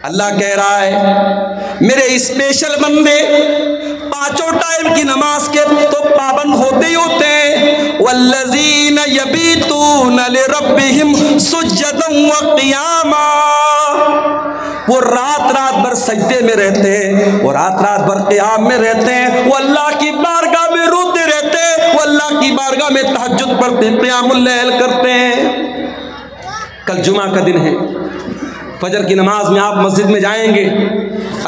अल्लाह कह रहा है मेरे स्पेशल बंदे पांचों टाइम की नमाज के तो पाबंद होते ही होते हैं। वल्लज़ीना यबीतूना लिरब्बिहिम सुज्जदन व क़ियामा, वो रात रात भर सजदे में रहते हैं, वो रात रात भर क़ियाम में रहते हैं, वो अल्लाह की बारगाह में रोते रहते हैं, वो अल्लाह की बारगाह में तहज्जुद पढ़ते हैं, क़ियामुल लैल करते हैं। कल जुमा का दिन है, फजर की नमाज में आप मस्जिद में जाएंगे,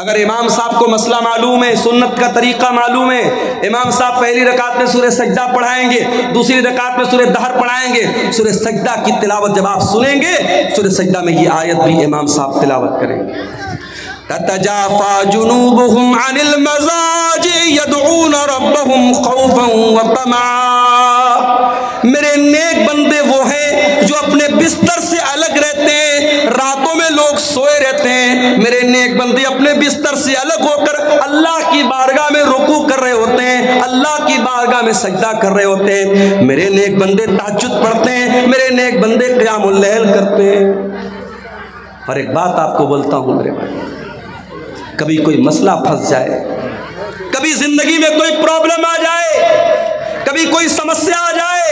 अगर इमाम साहब को मसला मालूम है, सुन्नत का तरीका मालूम है, इमाम साहब पहली रकात में सूरह सजदा पढ़ाएंगे, दूसरी रकात में सूरह दहर पढ़ाएंगे, सूरह सजदा की तिलावत जब आप सुनेंगे, सूरह सजदा में ये आयत भी इमाम साहब तिलावत करेंगे। ततजाफा जुनूबुहुम अनिल मज़ाजी यदऊन रब्बहुम खौफन व तमा। मेरे नेक बंदे वो हैं जो अपने बिस्तर से अलग रहते हैं, रातों में लोग सोए रहते हैं, मेरे नेक बंदे अपने बिस्तर से अलग होकर अल्लाह की बारगाह में रुकू कर रहे होते हैं, अल्लाह की बारगाह में सजदा कर रहे होते हैं। मेरे नेक बंदे तहज्जुद पढ़ते हैं, मेरे नेक बंदे क़ियामुल लैल करते हैं। और एक बात आपको बोलता हूँ मेरे भाई, कभी कोई मसला फंस जाए, कभी जिंदगी में कोई प्रॉब्लम आ जाए, कभी कोई समस्या आ जाए,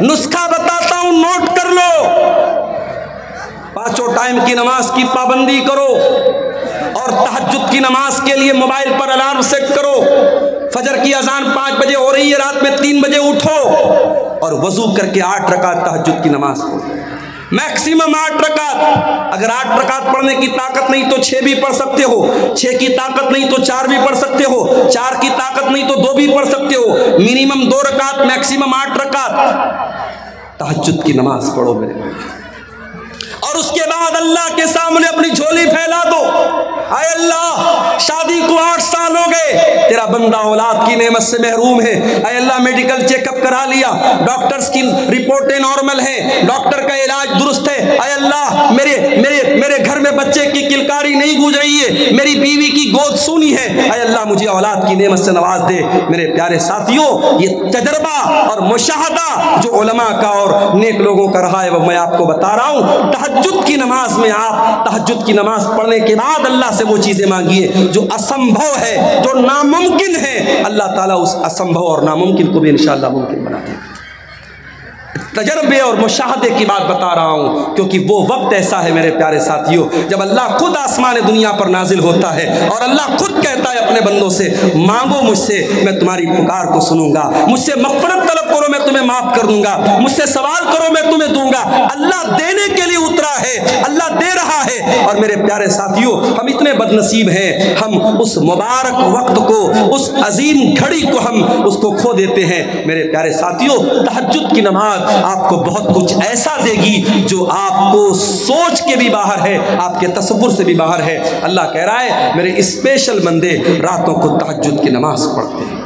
नुस्खा बताता हूं, नोट कर लो। पांचों टाइम की नमाज की पाबंदी करो और तहज्जुद की नमाज के लिए मोबाइल पर अलार्म सेट करो। फजर की अजान 5 बजे हो रही है, रात में 3 बजे उठो और वजू करके 8 रकात तहज्जुद की नमाज पढ़ो, मैक्सिमम 8 रकात। अगर 8 रकात पढ़ने की ताकत नहीं तो 6 भी पढ़ सकते हो, 6 की ताकत नहीं तो 4 भी पढ़ सकते हो, 4 की ताकत नहीं तो 2 भी पढ़ सकते हो। मिनिमम 2 रकात, मैक्सिमम 8 रकात तहज्जुद की नमाज पढ़ो मेरे भाई। और उसके बाद अल्लाह के सामने अपनी झोली फैला दो। आए अल्लाह, शादी को 8 साल हो गए, तेरा बंदा औलाद की नेमत से महरूम है। आए अल्लाह, मेडिकल चेकअप करा लिया, डॉक्टर्स की रिपोर्टें नॉर्मल हैं, डॉक्टर का इलाज दुरुस्त है। आए अल्लाह, मेरे मेरे मेरे घर में बच्चे की किलकारी नहीं गूंज रही है, मेरी बीवी की गोद सूनी है। आए अल्लाह, मुझे औलाद की नेमत से नवाज दे। मेरे प्यारे साथियों, ये तजर्बा और मुशाहदा जो उलमा का और नेक लोगों का रहा है वो मैं आपको बता रहा हूँ। तहज्जुद की नमाज में आप तहज्जुद की नमाज पढ़ने के बाद अल्लाह से वो चीज़ें मांगिए जो असंभव है, जो नामुमकिन है। अल्लाह ताला उस असंभव और नामुमकिन को भी इंशाअल्लाह मुमकिन बना देगा। तजर्बे और मुशाहदे की बात बता रहा हूँ, क्योंकि वो वक्त ऐसा है मेरे प्यारे साथियों जब अल्लाह खुद आसमान दुनिया पर नाजिल होता है और अल्लाह खुद कहता है अपने बंदों से, मांगो मुझसे, मैं तुम्हारी पुकार को सुनूंगा, मुझसे मग़फ़िरत तलब करो, मैं तुम्हें माफ़ कर दूंगा, मुझसे सवाल करो, मैं तुम्हें दूंगा। अल्लाह देने के लिए उतरा है, अल्लाह दे रहा है। और मेरे प्यारे साथियों, हम इतने बदनसीब हैं, हम उस मुबारक वक्त को, उस अजीम घड़ी को हम उसको खो देते हैं। मेरे प्यारे साथियों, तहज्जुद की नमाज आपको बहुत कुछ ऐसा देगी जो आपको सोच के भी बाहर है, आपके तसव्वुर से भी बाहर है। अल्लाह कह रहा है मेरे स्पेशल बंदे रातों को तहज्जुद की नमाज पढ़ते हैं।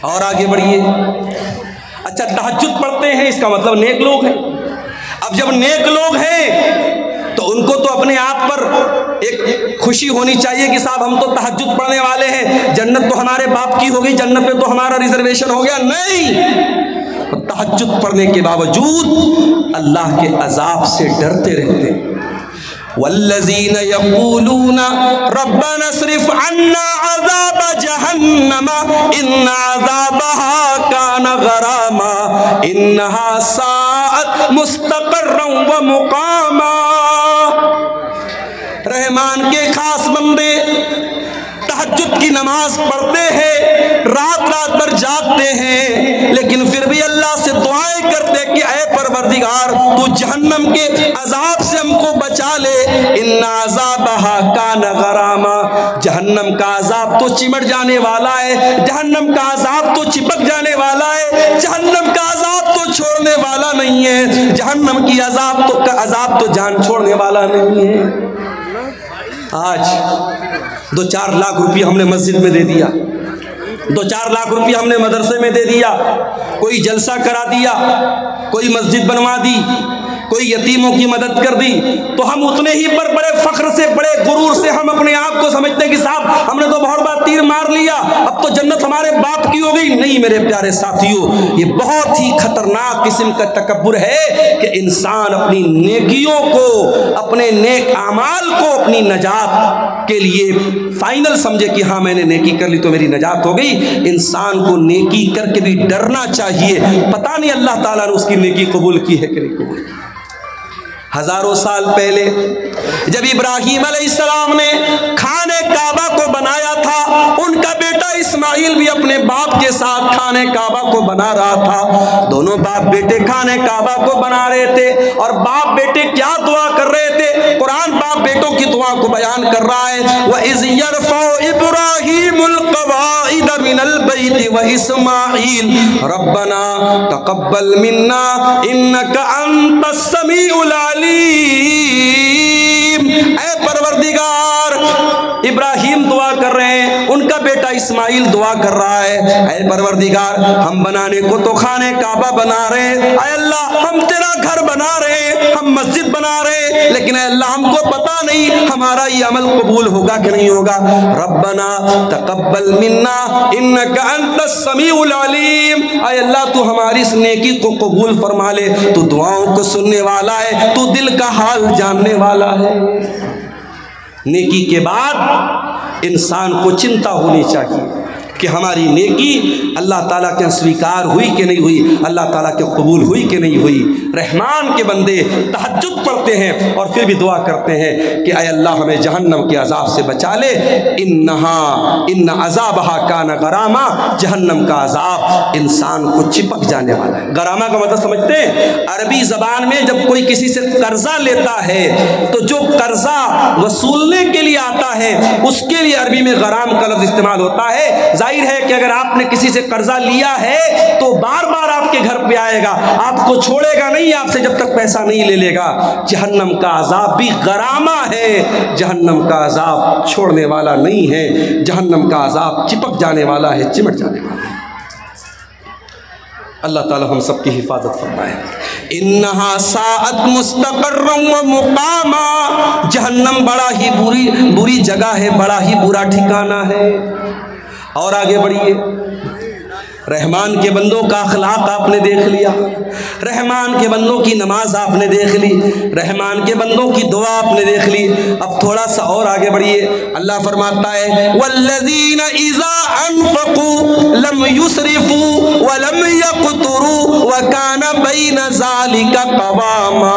और आगे बढ़िए, अच्छा तहज्जुद पढ़ते हैं इसका मतलब नेक लोग हैं। अब जब नेक लोग हैं तो उनको तो अपने आप पर एक खुशी होनी चाहिए कि साहब हम तो तहज्जुद पढ़ने वाले हैं, जन्नत तो हमारे बाप की हो गई, जन्नत में तो हमारा रिजर्वेशन हो गया। नहीं, तहज्जुद पढ़ने के बावजूद अल्लाह के अजाब से डरते रहते हैं। वल्लज़ीना यक़ूलूना रब्बना अस्रिफ़ अन्ना अज़ाब जहन्नम इन्ना अज़ाबहा काना गरामा इन्नहा साअत मुस्तक़र्रन व मुक़ामा। रहमान के खास बंदे तहज्जुद की नमाज पढ़ते हैं, रात रात भर जागते हैं, लेकिन फिर भी अल्लाह से दुआएं करते कि ऐ परवरदिगार, तू जहन्नम के अजाब से हमको बचा ले। इन्ना अज़ाबहा काना गरामा, जहन्नम का अजाब तो चिमट जाने वाला है, जहन्नम का अजाब तो चिपक जाने वाला है, जहन्नम का अजाब तो छोड़ने वाला नहीं है, जहन्नम की अजाब तो जान छोड़ने वाला नहीं है। आज 2-4 लाख रुपया हमने मस्जिद में दे दिया, 2-4 लाख रुपया हमने मदरसे में दे दिया, कोई जलसा करा दिया, कोई मस्जिद बनवा दी, कोई यतीमों की मदद कर दी, तो हम उतने ही पर बड़े फख्र से, बड़े गुरूर से हम अपने आप को समझते हैं कि साहब हमने तो बहुत बार तीर मार लिया, अब तो जन्नत हमारे बाप की हो गई। नहीं मेरे प्यारे साथियों, ये बहुत ही खतरनाक किस्म का तकब्बुर है कि इंसान अपनी नेकियों को, अपने नेक आमाल को अपनी नजात के लिए फाइनल समझे कि हाँ मैंने नेकी कर ली तो मेरी नजात हो गई। इंसान को नेकी करके भी डरना चाहिए, पता नहीं अल्लाह ताला ने उसकी नेकी कबूल की है कि नहीं कबूल की। हजारों साल पहले जब इब्राहीम अलैहिस्सलाम ने खाने काबा को बनाया था, उनका बेटा इस्माइल भी अपने बाप के साथ खाने काबा को बना रहा था। दोनों बाप बेटे खाने काबा को बना रहे थे और बाप बेटे क्या दुआ कर रहे थे, कुरान बाप बेटों की दुआ को बयान कर रहा है। व इज़ यरफ़उ इब्राहीमुल क़वाइद मिनल बैति व इस्माइल रब्बना तक़ब्बल मिन्ना इन्नका अंतस समीउल अलीम। ऐ परवरदिगार, इब्राहिम दुआ कर रहे हैं, उनका बेटा इस्माइल दुआ कर रहा है, ऐ परवरदिगार हम बनाने को तो खाने काबा बना रहे हैं, ऐ अल्लाह हम तेरा घर बना रहे हैं, हम मस्जिद बना रहे हैं, लेकिन ऐ अल्लाह हमको पता नहीं हमारा ये अमल कबूल होगा कि नहीं होगा। रब्बना तक़ब्बल मिन्ना इन्नका अंतस समीउल अलीम, ऐ अल्लाह तू हमारी इस नेकी को कबूल फरमा ले, तू दुआओं को सुनने वाला है, तू दिल का हाल जानने वाला है। नेकी के बाद इंसान को चिंता होनी चाहिए कि हमारी नेकी अल्लाह ताला के स्वीकार हुई कि नहीं हुई, अल्लाह ताला के कबूल हुई कि नहीं हुई। रहमान के बंदे तहज्जुद पढ़ते हैं और फिर भी दुआ करते हैं कि ऐ अल्लाह हमें जहन्नम के अजाब से बचा ले। इन्न अज़ाबहा कान गरामा, जहन्नम का अजाब इंसान को चिपक जाने वाला है। गरामा का मतलब समझते हैं? अरबी ज़बान में जब कोई किसी से कर्जा लेता है तो जो कर्जा वसूलने के लिए आता है उसके लिए अरबी में गराम का लफ्ज़ इस्तेमाल होता है। जाहिर है कि अगर आपने किसी से कर्जा लिया है तो बार बार आपके घर पे आएगा, आपको छोड़ेगा नहीं आपसे जब तक पैसा नहीं ले लेगा। जहन्नम का अजाब भी गरामा है, जहन्नम का अजाब छोड़ने वाला नहीं है, जहन्नम का अजाब चिपक जाने वाला है, चिमट जाने वाला है। अल्लाह ताला हम सबकी हिफाजत फरमाए। इन्नहा साअत मुस्तक़र्रम व मुक़ामा, जहन्नम बड़ा ही बुरी जगह है, बड़ा ही बुरा ठिकाना है। और आगे बढ़िए, रहमान के बंदों का अखलाक आपने देख लिया, रहमान के बंदों की नमाज आपने देख ली, रहमान के बंदों की दुआ आपने देख ली। अब थोड़ा सा और आगे बढ़िए, अल्लाह फरमाता है वल्लज़ीना इज़ा अनफ़क़ू लम युसरिफ़ू व लम यक़तुरू व काना बैना ज़ालिका क़वामा।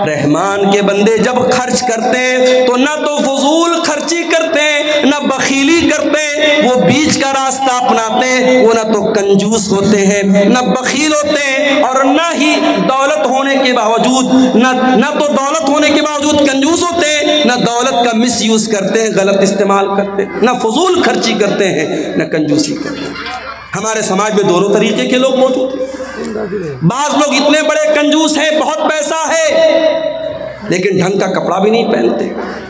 रहमान के बंदे जब खर्च करते हैं तो न तो फजूल खर्ची करते हैं, न बखीली करते हैं, वो बीच का रास्ता अपनाते हैं। वो न तो कंजूस होते हैं, न बखील होते हैं, और न ही दौलत होने के बावजूद न तो दौलत होने के बावजूद कंजूस होते हैं, न दौलत का मिसयूज करते हैं, गलत इस्तेमाल करते हैं, न फजूल खर्ची करते हैं, न कंजूसी करते हैं। हमारे समाज में दोनों तरीके के लोग मौजूद हैं। बाज लोग इतने बड़े कंजूस हैं, बहुत पैसा है, लेकिन ढंग का कपड़ा भी नहीं पहनते।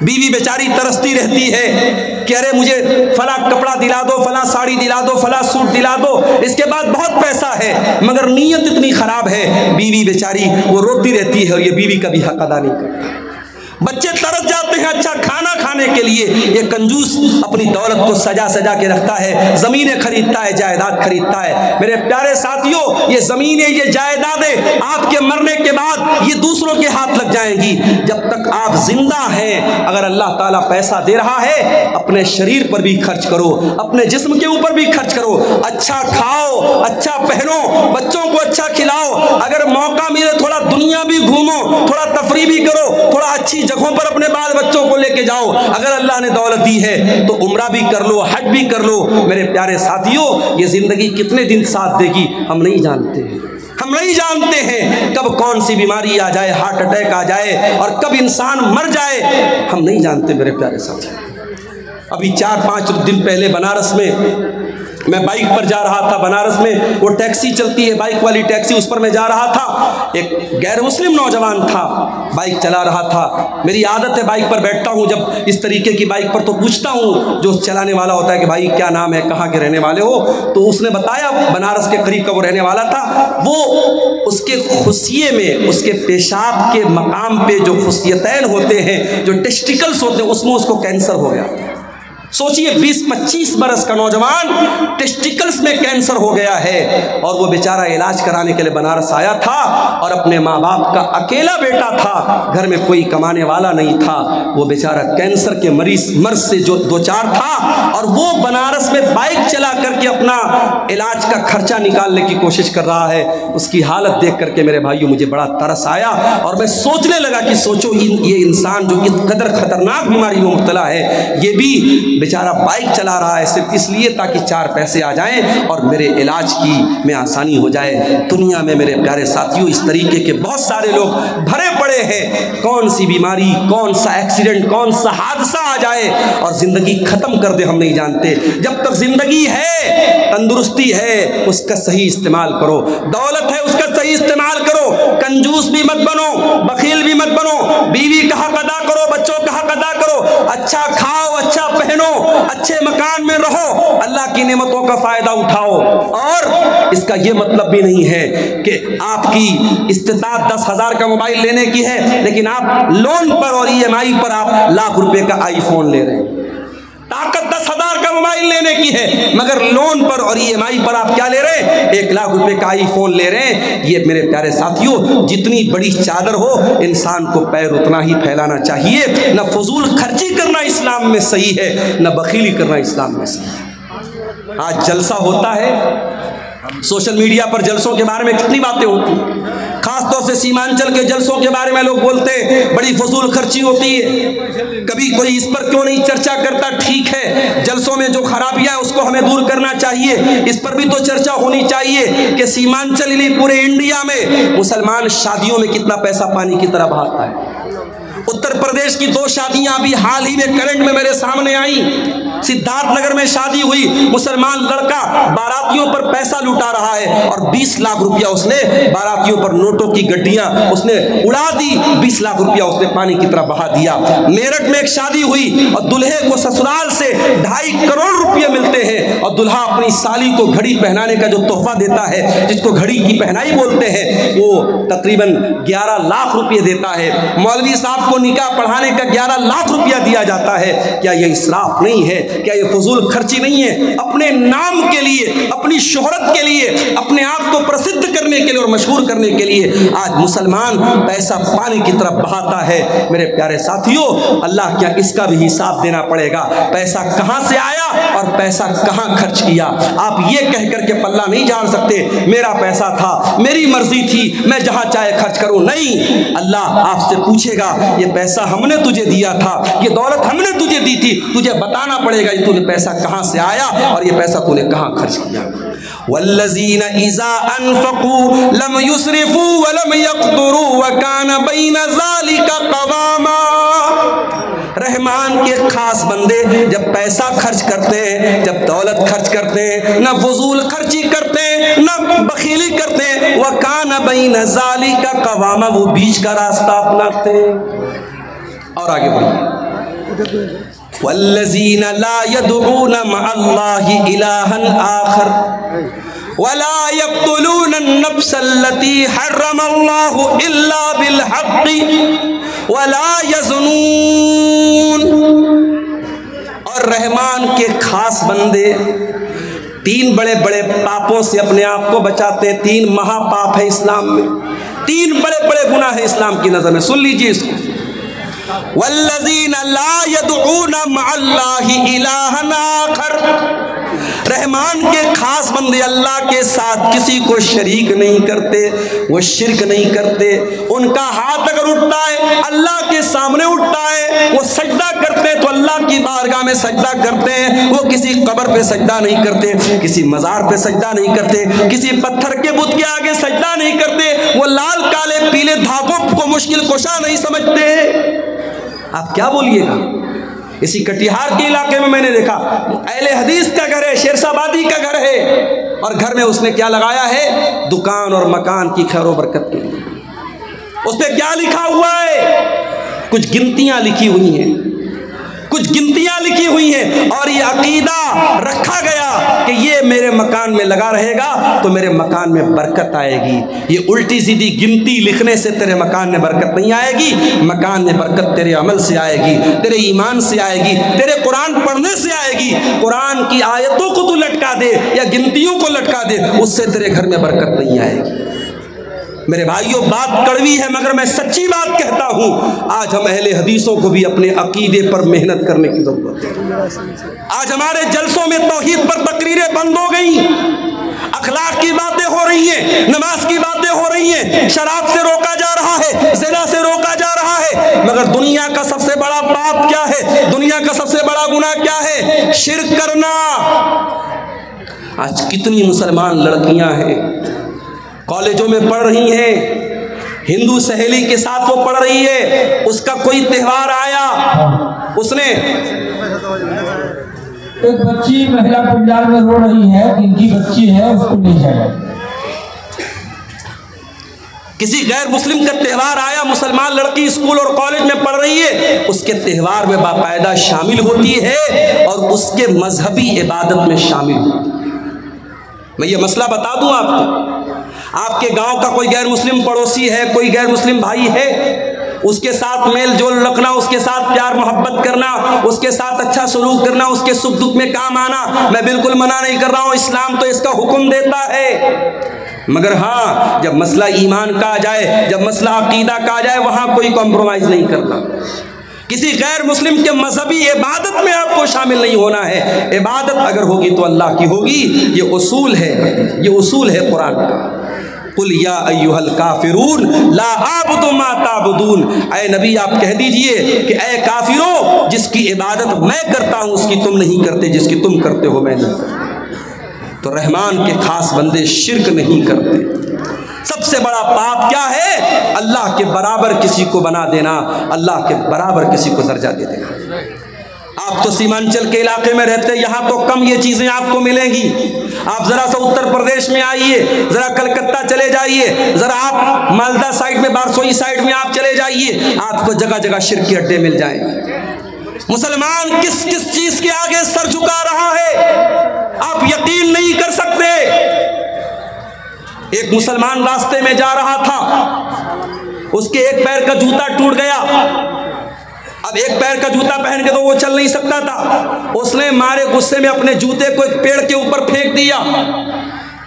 बीवी बेचारी तरसती रहती है कि अरे मुझे फला कपड़ा दिला दो, फला साड़ी दिला दो, फला सूट दिला दो, इसके बाद बहुत पैसा है, मगर नीयत इतनी खराब है, बीवी बेचारी वो रोती रहती है और ये बीवी का भी हक अदा नहीं करता। बच्चे तरस जाते हैं अच्छा खाना खाने के लिए, ये कंजूस अपनी दौलत को सजा सजा के रखता है, ज़मीनें खरीदता है, जायदाद खरीदता है। मेरे प्यारे साथियों, ये ज़मीनें, ये जायदादें आपके मरने के बाद ये दूसरों के हाथ लग जाएंगी। जब तक आप जिंदा हैं, अगर अल्लाह ताला पैसा दे रहा है, अपने शरीर पर भी खर्च करो, अपने जिस्म के ऊपर भी खर्च करो, अच्छा खाओ, अच्छा पहनो, बच्चों को अच्छा खिलाओ, अगर मौका मिले थोड़ा दुनिया भी घूमो, थोड़ा तफरी भी करो, थोड़ा अच्छी जगहों पर अपने बाल बच्चों को लेके जाओ। अगर अल्लाह ने दौलत दी है तो उम्रा भी कर लो, हज भी कर लो। मेरे प्यारे साथियों, ये जिंदगी कितने दिन साथ देगी हम नहीं जानते। हम नहीं जानते हैं कब कौन सी बीमारी आ जाए, हार्ट अटैक आ जाए, और कब इंसान मर जाए, हम नहीं जानते। मेरे प्यारे साथियों, अभी 4-5 दिन पहले बनारस में मैं बाइक पर जा रहा था। बनारस में वो टैक्सी चलती है, बाइक वाली टैक्सी, उस पर मैं जा रहा था। एक गैर मुस्लिम नौजवान था, बाइक चला रहा था। मेरी आदत है बाइक पर बैठता हूँ जब इस तरीके की बाइक पर, तो पूछता हूँ जो चलाने वाला होता है कि भाई क्या नाम है, कहाँ के रहने वाले हो। तो उसने बताया बनारस के करीब का वो रहने वाला था। वो उसके खुशिये में, उसके पेशाब के मकाम पे जो खुशियतैन होते हैं, जो टेस्टिकल्स होते हैं, उसमें उसको कैंसर हो गया। सोचिए 20-25 बरस का नौजवान, टेस्टिकल्स में कैंसर हो गया है और वो बेचारा इलाज कराने के लिए बनारस आया था और अपने माँ बाप का अकेला बेटा था, घर में कोई कमाने वाला नहीं था। वो बेचारा कैंसर के मर्ज से जो दो चार था और वो बनारस में बाइक चला करके अपना इलाज का खर्चा निकालने की कोशिश कर रहा है। उसकी हालत देख करके मेरे भाइयों मुझे बड़ा तरस आया और मैं सोचने लगा कि सोचो ये इंसान जो इस कदर खतरनाक बीमारी में मुब्तला है, ये भी बेचारा बाइक चला रहा है सिर्फ इसलिए ताकि 4 पैसे आ जाएं और मेरे इलाज की में आसानी हो जाए। दुनिया में मेरे प्यारे साथियों इस तरीके के बहुत सारे लोग भरे पड़े हैं। कौन सी बीमारी, कौन सा एक्सीडेंट, कौन सा हादसा आ जाए और जिंदगी खत्म कर दे हम नहीं जानते। जब तक जिंदगी है, तंदुरुस्ती है, उसका सही इस्तेमाल करो। दौलत है, उसका सही इस्तेमाल करो। कंजूस भी मत बनो, बखील भी मत बनो। बीवी का हक अदा करो, बच्चों का हक अदा करो। अच्छा खाओ, अच्छा पहनो, अच्छे मकान में रहो, अल्लाह की नेमतों का फायदा उठाओ। और इसका यह मतलब भी नहीं है कि आपकी इस्तिताअत 10,000 का मोबाइल लेने की है लेकिन आप लोन पर और EMI पर आप लाख रुपए का आईफोन ले रहे हैं। ताकत 10,000 का मोबाइल लेने की है मगर लोन पर और EMI पर आप क्या ले रहे हैं? 1 लाख रुपए का आईफोन ले रहे हैं। ये मेरे प्यारे साथियों, जितनी बड़ी चादर हो इंसान को पैर उतना ही फैलाना चाहिए। न फजूल खर्ची करना इस्लाम में सही है, न बखीली करना इस्लाम में सही है। आज जलसा होता है, सोशल मीडिया पर जलसों के बारे में कितनी बातें होती हैं। खासतौर से सीमांचल के जलसों के बारे में लोग बोलते हैं बड़ी फजूल खर्ची होती है। कभी कोई इस पर क्यों नहीं चर्चा करता? ठीक है, जलसों में जो खराबियां है उसको हमें दूर करना चाहिए, इस पर भी तो चर्चा होनी चाहिए कि सीमांचल नहीं पूरे इंडिया में मुसलमान शादियों में कितना पैसा पानी की तरह बहाता है। उत्तर प्रदेश की 2 शादियां अभी हाल ही में करंट में मेरे सामने आई। सिद्धार्थनगर में शादी हुई, मुसलमान लड़का बारातियों पर पैसा लुटा रहा है और 20 लाख रुपया उसने बारातियों पर नोटों की गड्डियां उसने उड़ा दी, 20 लाख रुपया उसने पानी की तरह बहा दिया। मेरठ में एक शादी हुई और दूल्हे को ससुराल से 2.5 करोड़ रुपये मिलते हैं और दूल्हा अपनी साली को घड़ी पहनाने का जो तोहफा देता है, जिसको घड़ी की पहनाई बोलते हैं, वो तकरीबन 11 लाख रुपये देता है। मौलवी साहब को निकाह पढ़ाने का 11 लाख रुपया दिया जाता है। क्या यह इसराफ नहीं है? क्या यह फजूल खर्ची नहीं है? अपने नाम के लिए, अपनी शोहरत के लिए, अपने आप को प्रसिद्ध करने के लिए और मशहूर करने के लिए आज मुसलमान पैसा पानी की तरफ बहाता है। मेरे प्यारे साथियों, अल्लाह क्या इसका भी हिसाब देना पड़ेगा। पैसा कहां से आया और पैसा कहां खर्च किया। आप ये कह करके पल्ला नहीं झाड़ सकते मेरा पैसा था, मेरी मर्जी थी, मैं जहां चाहे खर्च करूं। नहीं, अल्लाह आपसे पूछेगा ये पैसा हमने तुझे दिया था, ये दौलत हमने तुझे दी थी, तुझे बताना पड़ेगा ये तूने पैसा कहां से आया और ये पैसा तूने कहां खर्च किया। वल्लज़ीना इज़ा अनफ़क़ू लम युस्रिफ़ू व लम यक़्तुरू व कान बैन ज़ालिका क़वामा। रहमान के खास बंदे जब पैसा खर्च करते हैं, जब दौलत खर्च करते हैं, न फजूल खर्ची करते हैं, न बखीली करते हैं, व कान बैन ज़ालिका क़वामा, वो बीच का रास्ता अपनाते हैं। और आगे बढ़िए, वल्लज़ीना ला यदऊन मअल्लाहि इलाहन आखर वला यक़्तुलून अन्नफ्सल्लती हर्रमल्लाहु इल्ला बिलहक़्क़ि वला यज़्नून। और रहमान के खास बंदे 3 बड़े बड़े पापों से अपने आप को बचाते हैं। 3 महापाप है इस्लाम में, 3 बड़े बड़े गुनाह है इस्लाम की नजर में। सुन लीजिए इसको, वल्लज़ीना ला यदऊन मअल्लाहि इलाहन आखर। रहमान के खास बंदे अल्लाह के साथ किसी को शरीक नहीं करते, वो शिर्क नहीं करते। उनका हाथ अगर उठता है अल्लाह के सामने उठता है, वो सजदा करते हैं तो अल्लाह की बारगाह में सजदा करते हैं। वो किसी कब्र पे सजदा नहीं करते, किसी मज़ार पे सजदा नहीं करते, किसी पत्थर के बुत के आगे सजदा नहीं करते। वो लाल काले पीले धागों को मुश्किल कुशा नहीं समझते। आप क्या बोलिएगा? इसी कटिहार के इलाके में मैंने देखा, अहले हदीस का घर है, शेरशाबादी का घर है और घर में उसने क्या लगाया है? दुकान और मकान की खैर व बरकत के लिए। उस पर क्या लिखा हुआ है? कुछ गिनतियां लिखी हुई हैं। कुछ गिनतियां लिखी हुई हैं और ये अकीदा रखा गया कि ये मेरे मकान में लगा रहेगा तो मेरे मकान में बरकत आएगी। ये उल्टी सीधी गिनती लिखने से तेरे मकान में बरकत नहीं आएगी। मकान में बरकत तेरे अमल से आएगी, तेरे ईमान से आएगी, तेरे कुरान पढ़ने से आएगी। कुरान की आयतों को तू लटका दे या गिनतियों को लटका दे, उससे तेरे घर में बरकत नहीं आएगी। मेरे भाइयों, बात कड़वी है मगर मैं सच्ची बात कहता हूँ। आज हम अहले हदीसों को भी अपने अकीदे पर मेहनत करने की जरूरत है। आज हमारे जलसों में तौहीद पर तकरीरें बंद हो गई, अखलाक की बातें हो रही हैं, नमाज की बातें हो रही हैं, शराब से रोका जा रहा है, ज़िना से रोका जा रहा है। मगर दुनिया का सबसे बड़ा पाप क्या है? दुनिया का सबसे बड़ा गुनाह क्या है? शिर्क करना। आज कितनी मुसलमान लड़कियां हैं कॉलेजों में पढ़ रही हैं, हिंदू सहेली के साथ वो पढ़ रही है, उसका कोई त्यौहार आया, उसने एक बच्ची महिला पंजाब में रो रही है, इनकी बच्ची है, उसको नहीं जाए। किसी गैर मुस्लिम का त्यौहार आया, मुसलमान लड़की स्कूल और कॉलेज में पढ़ रही है, उसके त्यौहार में बाकायदा शामिल होती है और उसके मजहबी इबादत में शामिल होती है। मैं ये मसला बता दूं आपको, आपके गांव का कोई गैर मुस्लिम पड़ोसी है, कोई गैर मुस्लिम भाई है, उसके साथ मेल जोल रखना, उसके साथ प्यार मोहब्बत करना, उसके साथ अच्छा सलूक करना, उसके सुख दुख में काम आना, मैं बिल्कुल मना नहीं कर रहा हूँ, इस्लाम तो इसका हुक्म देता है। मगर हाँ, जब मसला ईमान का आ जाए, जब मसला अकीदा का आ जाए, वहाँ कोई कॉम्प्रोमाइज़ नहीं करना। किसी गैर मुस्लिम के मजहबी इबादत में आपको शामिल नहीं होना है। इबादत अगर होगी तो अल्लाह की होगी, ये उसूल है, ये उसूल है कुरान का। कुल या अय्युहल काफिरून ला आबुदु मा ताबुदून, ऐ नबी आप कह दीजिए कि ऐ काफिरों, जिसकी इबादत मैं करता हूँ उसकी तुम नहीं करते, जिसकी तुम करते हो मैं नहीं करता। तो रहमान के खास बंदे शिर्क नहीं करते। सबसे बड़ा पाप क्या है? अल्लाह के बराबर किसी को बना देना, अल्लाह के बराबर किसी को दर्जा दे देना। आप तो सीमांचल के इलाके में रहते हैं, यहाँ तो कम ये चीज़ें आपको मिलेंगी। आप ज़रा सा उत्तर प्रदेश में आइए, ज़रा कलकत्ता चले जाइए, ज़रा आप मालदा साइड में, बारसोई साइड में आप चले जाइए, आपको जगह जगह शिर्क के अड्डे मिल जाएंगे। मुसलमान किस किस चीज़ के आगे सर झुका रहा है आप यकीन नहीं कर सकते। एक मुसलमान रास्ते में जा रहा था, उसके एक पैर का जूता टूट गया। अब एक पैर का जूता पहन के तो वो चल नहीं सकता था, उसने मारे गुस्से में अपने जूते को एक पेड़ के ऊपर फेंक दिया।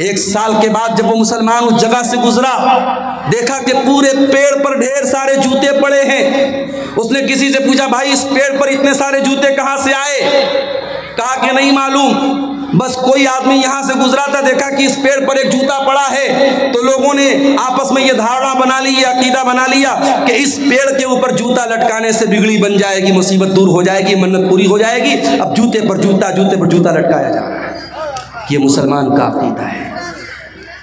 एक साल के बाद जब वो मुसलमान उस जगह से गुजरा, देखा कि पूरे पेड़ पर ढेर सारे जूते पड़े हैं। उसने किसी से पूछा, भाई इस पेड़ पर इतने सारे जूते कहाँ से आए? कहा कि नहीं मालूम, बस कोई आदमी यहाँ से गुजरा था, देखा कि इस पेड़ पर एक जूता पड़ा है, तो लोगों ने आपस में ये धारणा बना ली, ये अकीदा बना लिया कि इस पेड़ के ऊपर जूता लटकाने से बिगड़ी बन जाएगी, मुसीबत दूर हो जाएगी, मन्नत पूरी हो जाएगी। अब जूते पर जूता लटकाया जा रहा है। ये मुसलमान का अकीदा है।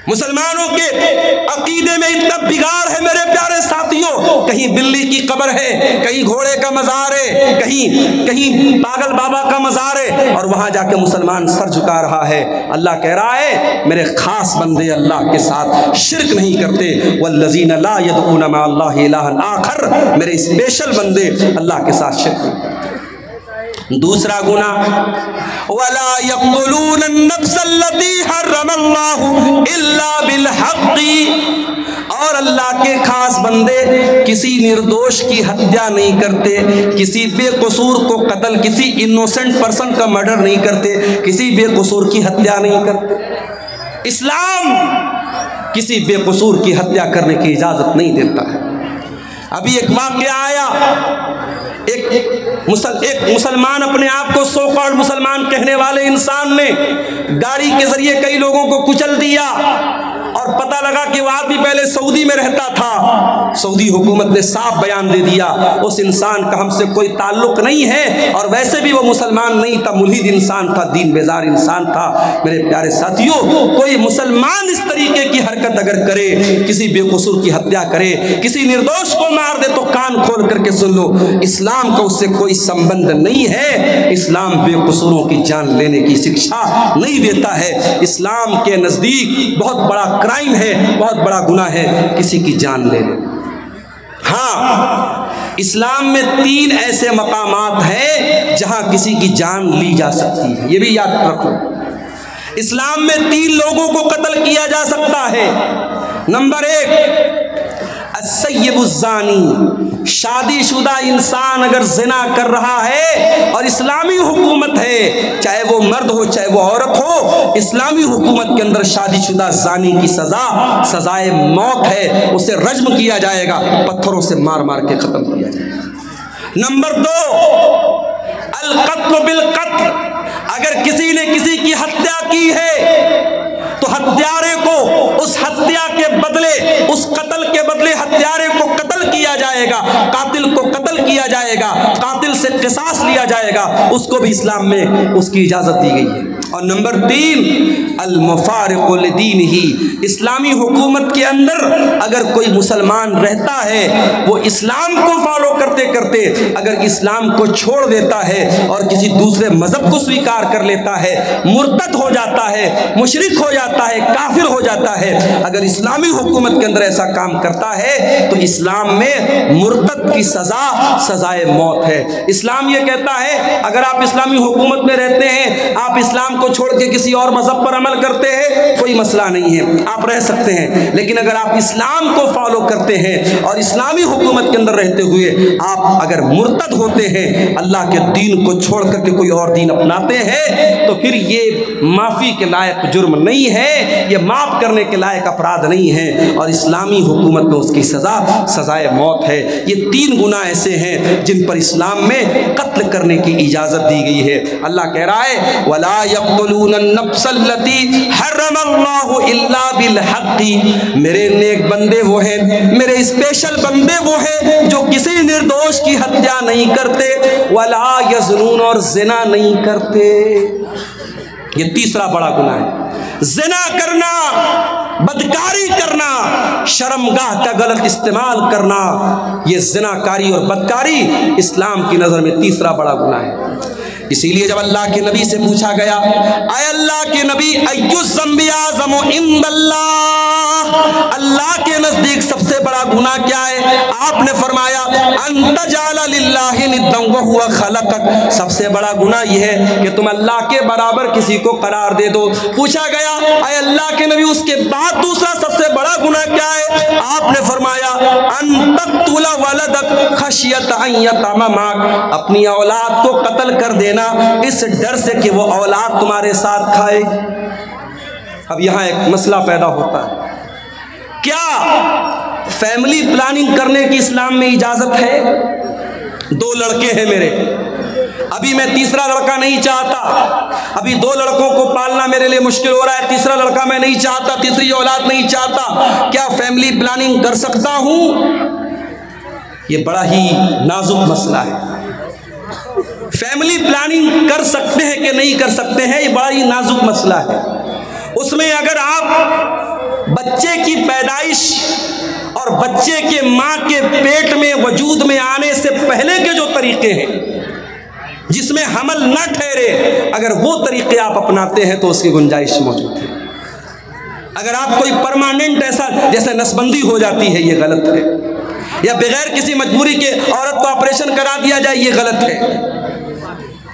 मुसलमानों के अकीदे में इतना बिगाड़ है मेरे प्यारे साथियों, कहीं बिल्ली की कब्र है, कहीं घोड़े का मज़ार है, कहीं पागल बाबा का मज़ार है, और वहां जाके मुसलमान सर झुका रहा है। अल्लाह कह रहा है मेरे खास बंदे अल्लाह के साथ शिर्क नहीं करते, वल्लज़ीना ला यदऊना मा अल्लाहि इलाहन आखर, मेरे स्पेशल बंदे अल्लाह के साथ शिर्क नहीं करते। दूसरा गुनाह, वला यक़्तुलून अन्नफ्सल्लती हर्रमल्लाहु इल्ला बिलहक़्क़ि, और अल्लाह के खास बंदे किसी निर्दोष की हत्या नहीं करते, किसी बेकसूर को कत्ल, किसी इनोसेंट पर्सन का मर्डर नहीं करते, किसी बेकसूर की हत्या नहीं करते। इस्लाम किसी बेकसूर की हत्या करने की इजाज़त नहीं देता है। अभी एक वाक़या आया, एक मुसलमान, अपने आप को सो कॉल्ड मुसलमान कहने वाले इंसान ने गाड़ी के जरिए कई लोगों को कुचल दिया, और पता लगा कि वह आदमी पहले सऊदी में रहता था। सऊदी हुकूमत ने साफ बयान दे दिया उस इंसान का हमसे कोई ताल्लुक नहीं है, और वैसे भी वो मुसलमान नहीं था, मुल्हिद इंसान था, दीन बेजार इंसान था। मेरे प्यारे साथियों, कोई मुसलमान इस तरीके की हरकत अगर करे, किसी बेकसूर की हत्या करे, किसी निर्दोष को मार दे, तो कान खोल करके सुन लो, इस्लाम का उससे कोई संबंध नहीं है। इस्लाम बेकसूरों की जान लेने की शिक्षा नहीं देता है। इस्लाम के नज़दीक बहुत बड़ा क्राइम है, बहुत बड़ा गुनाह है किसी की जान लेने। हाँ, इस्लाम में 3 ऐसे मकामात हैं जहां किसी की जान ली जा सकती है। ये भी याद रखो, इस्लाम में 3 लोगों को कत्ल किया जा सकता है। नंबर 1 अस्सय्यिबुज़्ज़ानी, शादीशुदा इंसान अगर जिना कर रहा है और इस्लामी हुकूमत है, चाहे वो मर्द हो चाहे वो औरत हो, इस्लामी हुकूमत के अंदर शादीशुदा ज़ानी की सजाए मौत है, उसे रज्म किया जाएगा, पत्थरों से मार मार के ख़त्म किया जाएगा। नंबर 2 अल-क़त्ल बिल-क़त्ल, अगर किसी ने किसी की हत्या की है तो हत्यारे को उस हत्या के बदले, उस कत्ल के बदले हत्यारे को कत्ल किया जाएगा, कातिल को कत्ल किया जाएगा, कातिल से क़िसास लिया जाएगा, उसको भी इस्लाम में उसकी इजाज़त दी गई है। और नंबर 3 अल-मुफ़ारिक़ु लिदीनिही, इस्लामी हुकूमत के अंदर अगर कोई मुसलमान रहता है, वो इस्लाम को फॉलो करते करते अगर इस्लाम को छोड़ देता है और किसी दूसरे मज़हब को स्वीकार कर लेता है, मुर्तद हो जाता है, मुशरिक हो जाता है, काफिर हो जाता है, अगर इस्लामी हुकूमत के अंदर ऐसा काम करता है तो इस्लाम में मुर्तद की सजाए मौत है। इस्लाम ये कहता है अगर आप इस्लामी हुकूमत में रहते हैं, आप इस्लाम को छोड़ के किसी और मजहब पर अमल करते हैं, कोई मसला नहीं है, आप रह सकते हैं। लेकिन अगर आप इस्लाम को फॉलो करते हैं और इस्लामी हुकूमत के अंदर रहते हुए आप अगर मुर्तद होते हैं, अल्लाह के दीन को छोड़ करके कोई और दीन अपनाते हैं, तो फिर ये माफ़ी के लायक जुर्म नहीं है, ये माफ़ करने के लायक अपराध नहीं है, और इस्लामी हुकूमत में उसकी सजाए मौत है। ये 3 गुनाह ऐसे हैं जिन पर इस्लाम में कत्ल करने की इजाज़त दी गई है। अल्लाह कह रहा है वला यक़्तुलून अन-नफ़्सल्लती हर्रमल्लाहु इल्ला बिल-हक़्क़ि, मेरे नेक बंदे वो हैं, मेरे स्पेशल बंदे वो हैं जो किसी निर्दोष की हत्या नहीं करते, वला यज़नून, और ज़िना नहीं करते। ये तीसरा बड़ा गुनाह है, ज़िना करना, बदकारी करना, शर्मगाह का गलत इस्तेमाल करना, ये ज़िनाकारी और बदकारी इस्लाम की नज़र में तीसरा बड़ा गुनाह है। इसीलिए जब अल्लाह के नबी से पूछा गया, आए अल्लाह के नबी अय्युज़्ज़म्बि आज़मु इंदल्लाह, अल्लाह के नज़दीक सबसे बड़ा गुनाह क्या है? आपने फरमाया अंतजाला लिल्लाहि निद्दन व हुवा खलक़क, सबसे बड़ा गुनाह यह है कि तुम अल्लाह के बराबर किसी को करार दे दो। पूछा गया आए अल्लाह के नबी उसके बाद दूसरा सबसे बड़ा गुनाह क्या है? आपने फरमाया अन तक़्तुला वलदक खशियत अन यतमा माक, अपनी औलाद को कत्ल कर देना इस डर से कि वो औलाद तुम्हारे साथ खाए। अब यहां एक मसला पैदा होता है, क्या फैमिली प्लानिंग करने की इस्लाम में इजाजत है? 2 लड़के हैं मेरे, अभी मैं तीसरा लड़का नहीं चाहता, अभी 2 लड़कों को पालना मेरे लिए मुश्किल हो रहा है, तीसरा लड़का मैं नहीं चाहता, तीसरी औलाद नहीं चाहता, क्या फैमिली प्लानिंग कर सकता हूं? ये बड़ा ही नाजुक मसला है। फैमिली प्लानिंग कर सकते हैं कि नहीं कर सकते हैं, ये बड़ा ही नाजुक मसला है। उसमें अगर आप बच्चे की पैदाइश और बच्चे के माँ के पेट में वजूद में आने से पहले के जो तरीके हैं जिसमें हमल न ठहरे, अगर वो तरीके आप अपनाते हैं तो उसकी गुंजाइश मौजूद है। अगर आप कोई परमानेंट ऐसा जैसे नसबंदी हो जाती है, ये गलत है, या बगैर किसी मजबूरी के औरत को ऑपरेशन करा दिया जाए, ये गलत है।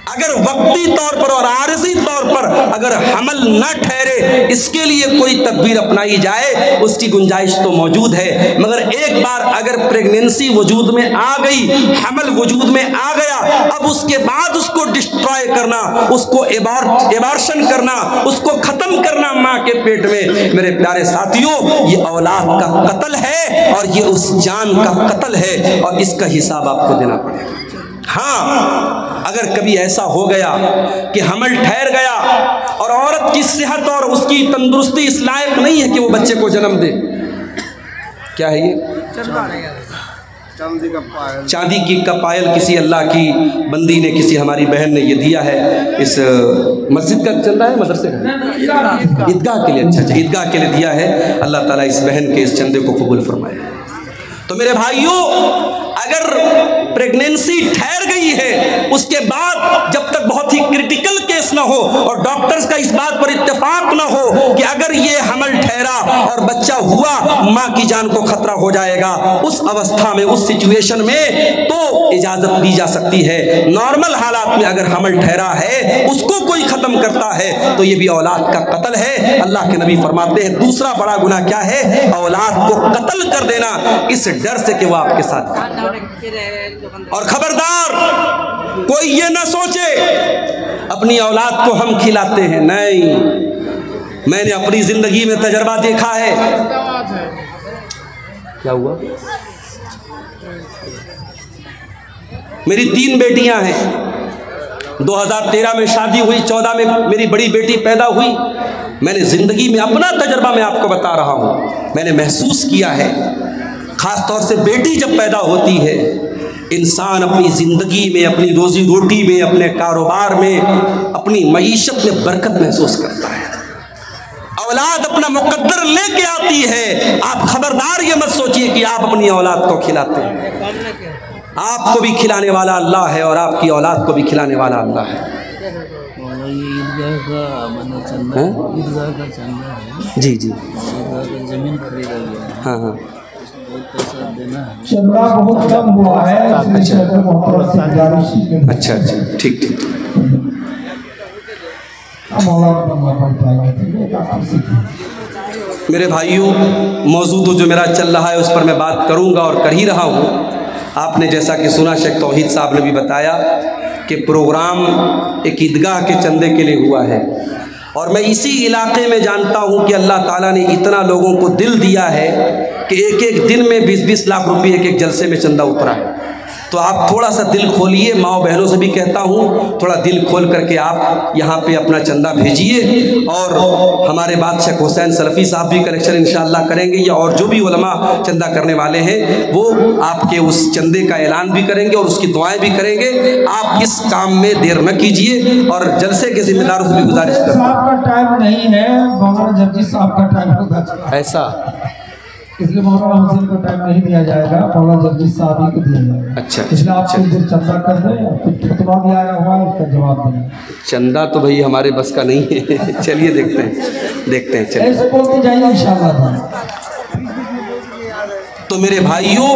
अगर वक्ती तौर पर और आरज़ी तौर पर अगर हमल न ठहरे, इसके लिए कोई तदबीर अपनाई जाए, उसकी गुंजाइश तो मौजूद है। मगर एक बार अगर प्रेगनेंसी वजूद में आ गई, हमल वजूद में आ गया, अब उसके बाद उसको डिस्ट्रॉय करना, उसको एबार्शन करना, उसको ख़त्म करना माँ के पेट में, मेरे प्यारे साथियों, ये औलाद का कत्ल है और ये उस जान का कत्ल है, और इसका हिसाब आपको देना पड़ेगा। हाँ, अगर कभी ऐसा हो गया कि हमल ठहर गया और औरत की सेहत और उसकी तंदुरुस्ती इस लायक नहीं है कि वो बच्चे को जन्म दे, क्या है ये? चांदी की का पायल किसी अल्लाह की बंदी ने, किसी हमारी बहन ने ये दिया है। इस मस्जिद का चंदा है, मदरसे का, ईदगाह के लिए, अच्छा ईदगाह के लिए दिया है। अल्लाह ताला इस बहन के इस चंदे को कबूल फरमाए। तो मेरे भाइयों, अगर प्रेगनेंसी ठहर गई है, उसके बाद जब तक बहुत ही क्रिटिकल केस न हो और डॉक्टर्स का इस बात पर इत्तेफाक न हो कि अगर ये हमल ठहरा और बच्चा हुआ, माँ की जान को खतरा हो जाएगा, उस अवस्था में, उस सिचुएशन में तो इजाजत दी जा सकती है। नॉर्मल हालात में अगर हमल ठहरा है, उसको कोई खत्म करता है तो ये भी औलाद का कत्ल है। अल्लाह के नबी फरमाते हैं दूसरा बड़ा गुनाह क्या है? औलाद को कत्ल कर देना, इस डर से कि वो आपके साथ। और खबरदार कोई ये ना सोचे अपनी औलाद को हम खिलाते हैं, नहीं। मैंने अपनी जिंदगी में तजर्बा देखा है। क्या हुआ? मेरी 3 बेटियां हैं। 2013 में शादी हुई, 14 में मेरी बड़ी बेटी पैदा हुई। मैंने जिंदगी में अपना तजर्बा मैं आपको बता रहा हूं, मैंने महसूस किया है। खास तौर से बेटी जब पैदा होती है, इंसान अपनी ज़िंदगी में, अपनी रोज़ी रोटी में, अपने कारोबार में, अपनी मईशत में बरकत महसूस करता है। औलाद अपना मुकद्दर लेके आती है। आप खबरदार ये मत सोचिए कि आप अपनी औलाद को खिलाते हैं। आपको भी खिलाने वाला अल्लाह है और आपकी औलाद को भी खिलाने वाला अल्लाह है। ईदगाह का चंदा, ईदगाह का चंदा है। जी जी, ईदगाह का जमीन खरीदा गया। हाँ हाँ, पैसा देना है। चंदा बहुत कम हुआ है। अच्छा अच्छा, ठीक ठीक। मेरे भाइयों, मौजूद तो जो मेरा चल रहा है उस पर मैं बात करूंगा और कर ही रहा हूँ। आपने जैसा कि सुना, शेख तौहीद साहब ने भी बताया कि प्रोग्राम एक ईदगाह के चंदे के लिए हुआ है और मैं इसी इलाके में जानता हूँ कि अल्लाह ताला ने इतना लोगों को दिल दिया है कि एक एक दिन में 20-20 लाख रुपये एक एक जलसे में चंदा उतरा है। तो आप थोड़ा सा दिल खोलिए, माओ बहनों से भी कहता हूँ, थोड़ा दिल खोल करके आप यहाँ पे अपना चंदा भेजिए। और हमारे बाद शेख हुसैन सलफ़ी साहब भी कलेक्शन इंशाअल्लाह करेंगे, या और जो भी उलमा चंदा करने वाले हैं वो आपके उस चंदे का ऐलान भी करेंगे और उसकी दुआएं भी करेंगे। आप इस काम में देर न कीजिए और जलसे के जिम्मेदारों से भी गुजारिश करते हैं। साहब का टाइम नहीं है, मौलाना जगजीत साहब का टाइम होगा, ऐसा इसलिए मौलाना हुसैन को टाइम नहीं दिया जाएगा, मौलाना जगजीत साहब ही को दिया जाएगा। अच्छा, इसलिए आप कुछ देर चंदा कर दें, कुछ फतवा भी आया हुआ है उसका जवाब दें। चंदा तो भाई हमारे बस का नहीं है। चलिए देखते हैं चलिए। ऐसे बोलते जाइए इंशाअल्लाह। तो मेरे भाइयों,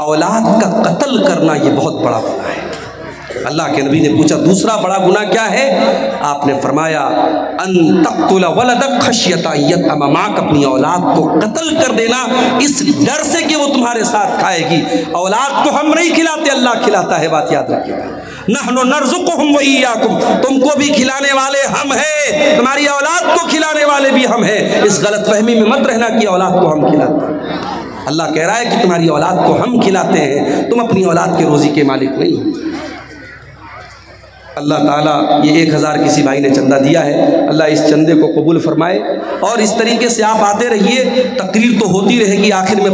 औलाद का कत्ल करना ये बहुत बड़ा गुनाह है। अल्लाह के नबी ने पूछा दूसरा बड़ा गुनाह क्या है? आपने फरमाया अन तक़्तुल वलदक खशियता यतअम माक, अपनी औलाद को कत्ल कर देना इस डर से कि वो तुम्हारे साथ खाएगी। औलाद को हम नहीं खिलाते, अल्लाह खिलाता है, बात याद रखिएगा। नहनु नर्ज़ुकुहुम व इय्याकुम, तुमको भी खिलाने वाले हम हैं, तुम्हारी औलाद को खिलाने वाले भी हम हैं। इस गलतफहमी में मत रहना कि औलाद को हम खिलाते हैं। अल्लाह कह रहा है कि तुम्हारी औलाद को हम खिलाते हैं, तुम अपनी औलाद के रोज़ी के मालिक नहीं हो। अल्लाह ताला ये 1000 किसी भाई ने चंदा दिया है, अल्लाह इस चंदे को कबूल फरमाए। और इस तरीके से आप आते रहिए, तकरीर तो होती रहेगी। आखिर में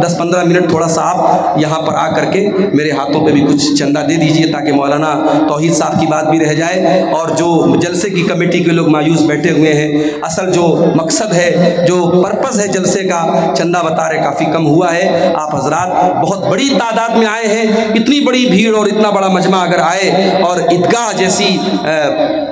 10-15 मिनट थोड़ा सा आप यहाँ पर आ करके मेरे हाथों पे भी कुछ चंदा दे दीजिए, ताकि मौलाना तौहीद साहब की बात भी रह जाए और जो जलसे की कमेटी के लोग मायूस बैठे हुए हैं, असल जो मकसद है, जो पर्पज़ है जलसे का, चंदा बता रहे काफ़ी कम हुआ है। आप हजरात बहुत बड़ी तादाद में आए हैं, इतनी बड़ी भीड़ और इतना बड़ा मजमा अगर आए और ईदगाह जैसी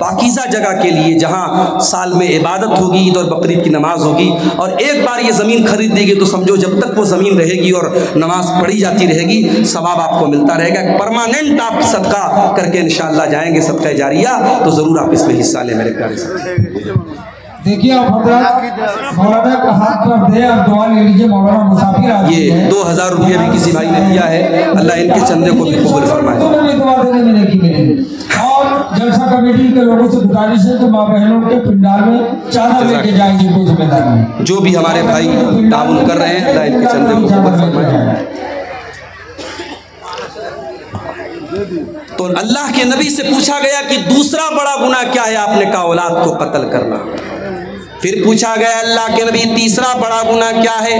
पाकीज़ा जगह के लिए, जहाँ साल में इबादत होगी, ईद और बकरीद की नमाज होगी, और एक बार ये ज़मीन खरीद देगी तो समझो जब तक वो ज़मीन रहेगी और नमाज पढ़ी जाती रहेगी, सवाब आपको मिलता रहेगा। परमानेंट आप सदका करके इंशाअल्लाह जाएंगे, सदका जारिया, तो ज़रूर आप इसमें हिस्सा लें मेरे प्यारे साथ। देखिए आप मौलाना का हाथ कर दे और दुआ ले लीजिए। मौलाना मुसाफिर आ ये 2000 रुपये भी किसी भाई ने दिया है, अल्लाह इनके चंदे को भी कबूल फरमाए। और जलसा कमेटी के लोगों से गुजारिश है कि माँ बहनों के पिंडाल में चादर लेके जाएंगे, कोई जिम्मेदारी जो भी हमारे भाई ताउन कर रहे हैं, अल्लाह इनके चंदे को कबूल फरमाए। तो अल्लाह के नबी से पूछा गया कि दूसरा बड़ा गुनाह क्या है? आपने कहा औलाद को कत्ल करना। फिर पूछा गया अल्लाह के नबी तीसरा बड़ा गुनाह क्या है?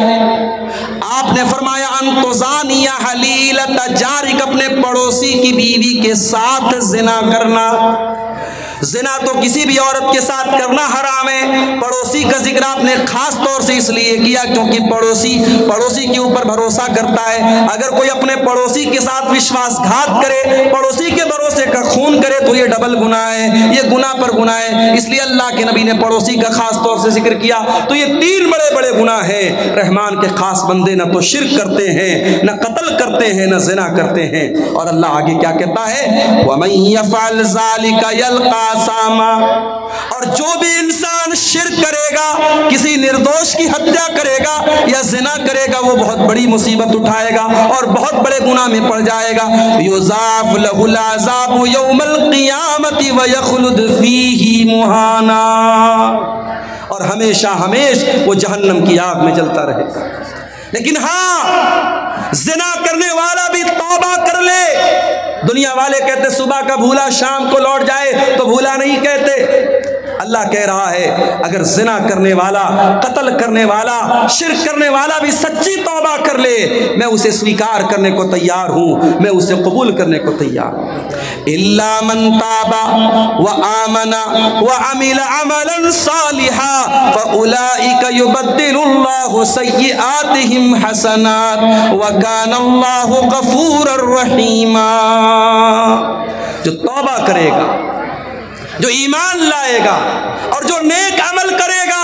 आपने फरमाया अंतुज़ानिया हलीलत जारिक, अपने पड़ोसी की बीवी के साथ जिना करना। जिना तो किसी भी औरत के साथ करना हराम है। पड़ोसी का जिक्र आपने खास तौर से इसलिए किया क्योंकि पड़ोसी के ऊपर भरोसा करता है। अगर कोई अपने पड़ोसी के साथ विश्वासघात करे, पड़ोसी के भरोसे का खून करे तो ये डबल गुनाह है, ये गुनाह पर गुनाह है। इसलिए अल्लाह के नबी ने पड़ोसी का खास तौर से जिक्र किया। तो ये 3 बड़े बड़े गुनाह हैं। रहमान के खास बंदे न तो शिर्क करते हैं, न कत्ल करते हैं, न ज़िना करते हैं। और अल्लाह आगे क्या कहता है, वमन यफ़अल ज़ालिका यल्क़ा सामा। और जो भी इंसान शिर्क करेगा, किसी निर्दोष की हत्या करेगा या ज़िना करेगा, वो बहुत बड़ी मुसीबत उठाएगा और बहुत बड़े गुनाह में पड़ जाएगा। युज़ाफ़ लहुल अज़ाबु यौमल क़ियामति व यख़्लुद फ़ीही मुहाना। और हमेशा वो जहन्नम की आग में जलता रहेगा। लेकिन हाँ, ज़िना करने वाला भी तौबा कर ले। दुनिया वाले कहते सुबह का भूला शाम को लौट जाए, तो भूला नहीं कहते। अल्लाह कह रहा है अगर ज़िना करने वाला, कत्ल करने वाला, शिर्क करने वाला भी सच्ची तौबा कर ले, मैं उसे स्वीकार करने को तैयार हूँ, मैं उसे कबूल करने को तैयार हूँ। इल्ला मन ताबा व आमना व अमिल अमलन सालिहा फउलाइका युबद्दिलुल्लाहु सय्यिआतिहिम हसनात व कानल्लाहु गफूरर रहीमा। जो तौबा करेगा, जो ईमान लाएगा और जो नेक अमल करेगा,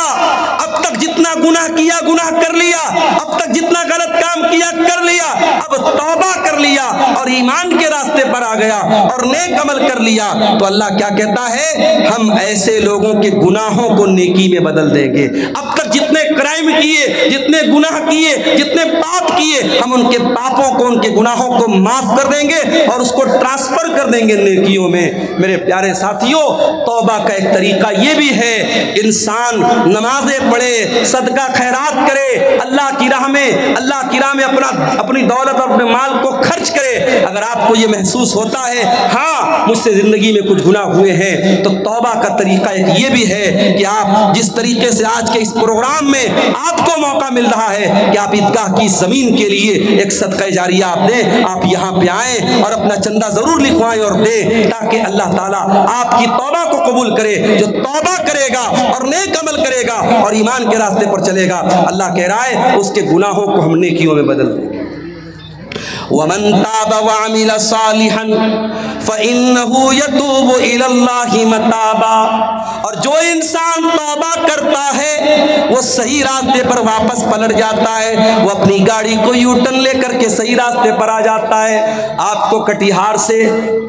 अब तक जितना गुनाह किया गुनाह कर लिया, अब तक जितना गलत काम किया कर लिया, अब तौबा कर लिया और ईमान के रास्ते पर आ गया और नेक अमल कर लिया, तो अल्लाह क्या कहता है, हम ऐसे लोगों के गुनाहों को नेकी में बदल देंगे। अब तक जितने क्राइम किए, जितने गुनाह किए, जितने पाप किए, हम उनके पापों को, उनके गुनाहों को माफ कर देंगे और उसको ट्रांसफर कर देंगे नेकियों में। मेरे प्यारे साथियों, तौबा का एक तरीका ये भी है, इंसान नमाजें पढ़े, सदका खैरात करे, अल्लाह की राह में अपनी दौलत और अपने माल को खर्च करे। अगर आपको ये महसूस होता है हाँ मुझसे ज़िंदगी में कुछ गुनाह हुए हैं, तो तौबा का तरीका एक ये भी है कि आप जिस तरीके से आज के इस प्रोग्राम में आपको मौका मिल रहा है कि आप ईदगाह की ज़मीन के लिए एक सदका जारिया आप दें, आप यहाँ पे आएँ और अपना चंदा ज़रूर लिखवाएं और दें, ताकि अल्लाह ताला आपकी तौबा को कबूल करे। जो तौबा करेगा और नेक अमल करेगा और ईमान के रास्ते पर चलेगा, अल्लाह कह रहा है उसके गुनाहों को हम नेकियों में बदल देंगे। वमन ताबा व अमिल सालिहन फइन्नहु यतूबु इलल्लाहि मताबा। और जो इंसान तौबा करता है वो सही रास्ते पर वापस पलट जाता है, वो अपनी गाड़ी को यू टर्न लेकर के सही रास्ते पर आ जाता है। आपको कटिहार से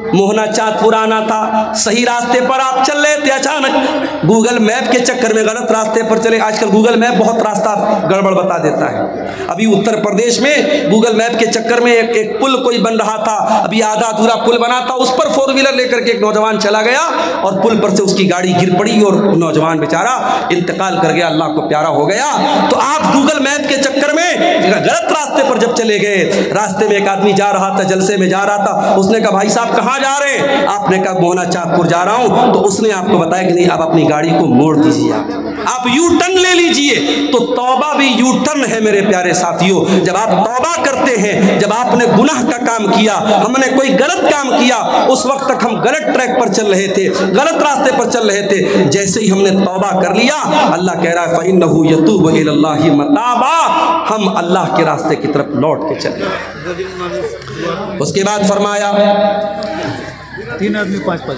मोहना चाँदपुर आना था, सही रास्ते पर आप चल रहे थे, अचानक गूगल मैप के चक्कर में गलत रास्ते पर चले। आजकल गूगल मैप बहुत रास्ता गड़बड़ बता देता है। अभी उत्तर प्रदेश में गूगल मैप के चक्कर में एक पुल कोई बन रहा था, अभी आधा अधूरा पुल बना था, उस पर 4 व्हीलर लेकर के एक नौजवान चला गया और पुल पर से उसकी गाड़ी गिर पड़ी और नौजवान बेचारा इंतकाल कर गया, अल्लाह को प्यारा हो गया। तो आप गूगल मैप के चक्कर में गलत रास्ते पर जब चले गए, रास्ते में एक आदमी जा रहा था, जलसे में जा रहा था, उसने कहा भाई साहब कहाँ जा रहे हैं? आपने कहा मोहना चाँदपुर जा रहा हूँ। तो उसने आपको बताया कि नहीं, आप अपनी गाड़ी को मोड़ दीजिए, आप यू टर्न ले लीजिए। तो तौबा भी यू टर्न है मेरे प्यारे साथियों। जब आप तौबा करते हैं, जब आपने गुनाह का काम किया, हमने कोई गलत काम किया, उस वक्त तक हम गलत ट्रैक पर चल रहे थे, गलत रास्ते पर चल रहे थे, जैसे ही हमने तौबा कर लिया, अल्लाह कह रहा है फइन्नहु यतूबु इलल्लाहि मताबा, हम अल्लाह के रास्ते की तरफ लौट के चले। उसके बाद फरमाया 3 आदमी 500।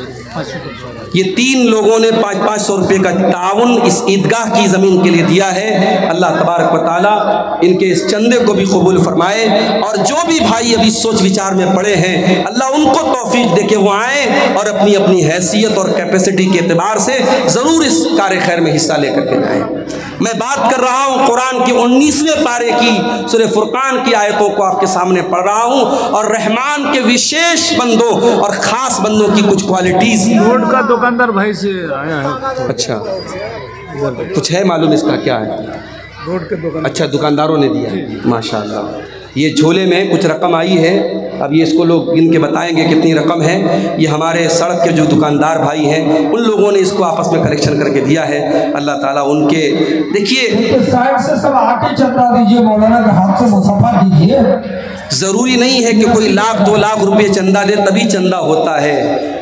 ये 3 लोगों ने 500 रुपये का ताउन इस ईदगाह की ज़मीन के लिए दिया है। अल्लाह तबारक व तआला इनके इस चंदे को भी कबूल फरमाए। और जो भी भाई अभी सोच विचार में पड़े हैं, अल्लाह उनको तौफीक दे के वो आएँ और अपनी अपनी हैसियत और कैपेसिटी के एतबार से ज़रूर इस कार्य खैर में हिस्सा लेकर के जाएँ। मैं बात कर रहा हूँ कुरान के 19वें पारे की सूरह फुरकान की आयतों को आपके सामने पढ़ रहा हूँ, और रहमान के विशेष बंदों और ख़ास बंदों की कुछ क्वालिटीज़। रोड का दुकानदार भाई से आया है। अच्छा, कुछ है मालूम इसका क्या है? रोड के दुकान, अच्छा, दुकानदारों ने दिया है, माशाअल्लाह। ये झोले में कुछ रकम आई है, अब ये इसको लोग गिन के बताएंगे कितनी रकम है। ये हमारे सड़क के जो दुकानदार भाई हैं उन लोगों ने इसको आपस में कलेक्शन करके दिया है। अल्लाह ताला उनके, देखिए साइड से सब आके चंदा दीजिए, मौलाना के हाथ से मुसाफा दीजिए। ज़रूरी नहीं है कि कोई 1-2 लाख रुपए चंदा दे तभी चंदा होता है।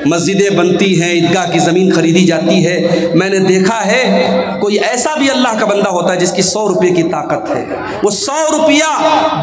मस्जिदें बनती हैं, ईदगाह की ज़मीन खरीदी जाती है। मैंने देखा है कोई ऐसा भी अल्लाह का बंदा होता है जिसकी 100 रुपये की ताकत है, वो 100 रुपया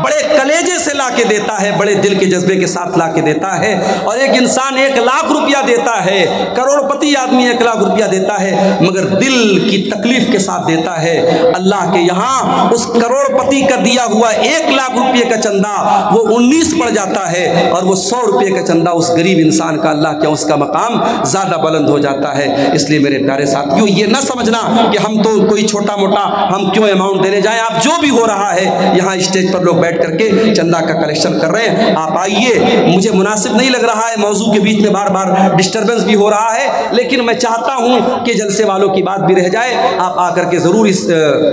बड़े कलेजे से ला के देता है, बड़े दिल के जज्बे के साथ ला के देता है। और एक इंसान 1 लाख रुपया देता है, करोड़पति आदमी 1 लाख रुपया देता है, मगर दिल की तकलीफ के साथ देता है। अल्लाह के यहाँ उस करोड़पति का दिया हुआ 1 लाख रुपये का चंदा वो 19 पड़ जाता है, और वो 100 रुपये का चंदा उस गरीब इंसान का अल्लाह के उसका मकाम ज़्यादा बुलंद हो जाता है। इसलिए मेरे प्यारे साथियों, ये ना समझना कि हम तो कोई छोटा मोटा हम क्यों अमाउंट देने जाएं। आप जो भी हो रहा है, यहाँ स्टेज पर लोग बैठ करके चंदा का कलेक्शन कर रहे हैं, आप आइए। मुझे मुनासिब नहीं लग रहा है, मौजू के बीच में बार बार डिस्टर्बेंस भी हो रहा है, लेकिन मैं चाहता हूँ कि जलसे वालों की बात भी रह जाए। आप आकर के ज़रूर इस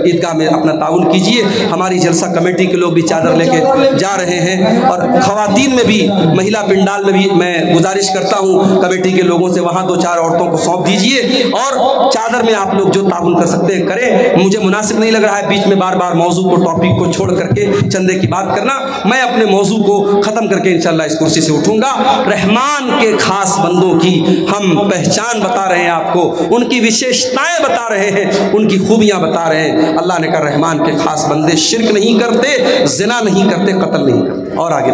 ईदगाह में अपना ताउन कीजिए। हमारी जलसा कमेटी के लोग भी चादर लेके जा रहे हैं, और ख़वातीन में भी, महिला पिंडाल में भी मैं गुजारिश करता हूँ कमेटी के लोगों से, वहाँ 2-4 औरतों को सौंप दीजिए, और चादर में आप लोग जो ताउन कर सकते हैं करें। मुझे मुनासिब नहीं लग रहा है बीच में बार बार मौजू को, टॉपिक को छोड़ करके चंदे की बात करना। मैं अपने मौजू को ख़त्म करके इंशाल्लाह इस कुर्सी से उठूँगा। रहमान के ख़ास बंदों की हम पहचान बता रहे हैं आपको, उनकी विशेषताएँ बता रहे हैं, उनकी खूबियाँ बता रहे हैं। अल्लाह ने कहा रहमान के ख़ास बंदे शिर्क नहीं करते, ज़िना नहीं करते, कत्ल नहीं करते। और आगे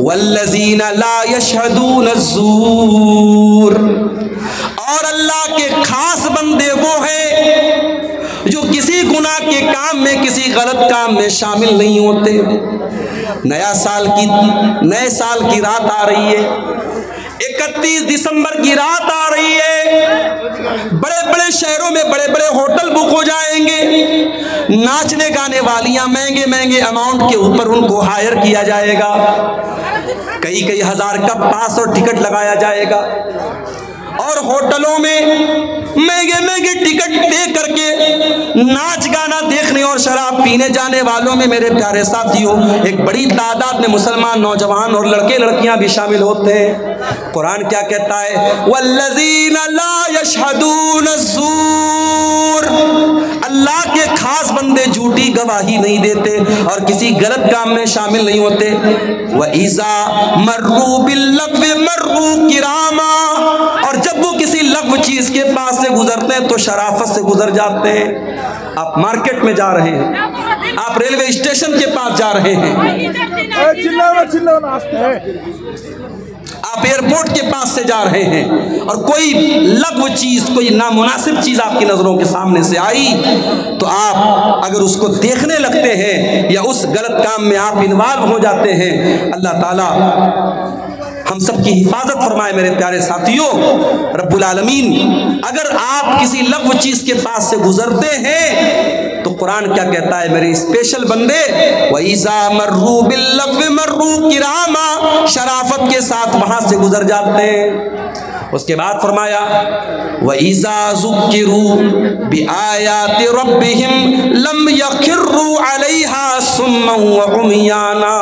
वल्लज़ीना ला यशहदून ज़ूर, और अल्लाह के खास बंदे वो हैं जो किसी गुनाह के काम में, किसी गलत काम में शामिल नहीं होते। नए साल की रात आ रही है, 31 दिसंबर की रात आ रही है। बड़े बड़े शहरों में बड़े बड़े होटल बुक हो जाएंगे, नाचने गाने वालियां महंगे महंगे अमाउंट के ऊपर उनको हायर किया जाएगा, कई हज़ार का पास और टिकट लगाया जाएगा, और होटलों में महंगे टिकट पे करके नाच गाना देखने और शराब पीने जाने वालों में मेरे प्यारे साथियों एक बड़ी तादाद में मुसलमान नौजवान और लड़के लड़कियां भी शामिल होते हैं। कुरान क्या कहता है? वल्लज़ीना ला यशहदून ज़ूर, अल्लाह के खास बंदे झूठी गवाही नहीं देते और किसी गलत काम में शामिल नहीं होते। व इज़ा मर्रू बिल्लग़्वी मर्रू किरामा, और जब वो किसी लग़्व चीज़ के पास से गुजरते हैं तो शराफत से गुजर जाते हैं। आप मार्केट में जा रहे हैं, आप रेलवे स्टेशन के पास जा रहे हैं, आप एयरपोर्ट के पास से जा रहे हैं, और कोई लग़्व चीज़, कोई नामुनासिब चीज़ आपकी नज़रों के सामने से आई तो आप अगर उसको देखने लगते हैं या उस गलत काम में आप इन्वॉल्व हो जाते हैं, अल्लाह ताला हम सब की हिफाजत फरमाए। मेरे प्यारे साथियों, रब्बुल आलमीन अगर आप किसी लग़्व चीज़ के पास से गुजरते हैं तो कुरान क्या कहता है? मेरे स्पेशल बंदे, वइज़ा मर्रू बिल्लग़्वी मर्रू किरामा, शराफत के साथ वहाँ से गुजर जाते हैं। उसके बाद फरमाया वइज़ा ज़ुक्किरू बिआयाति रब्बिहिम लम यख़िर्रू अलैहा सुम्मन व उम्याना,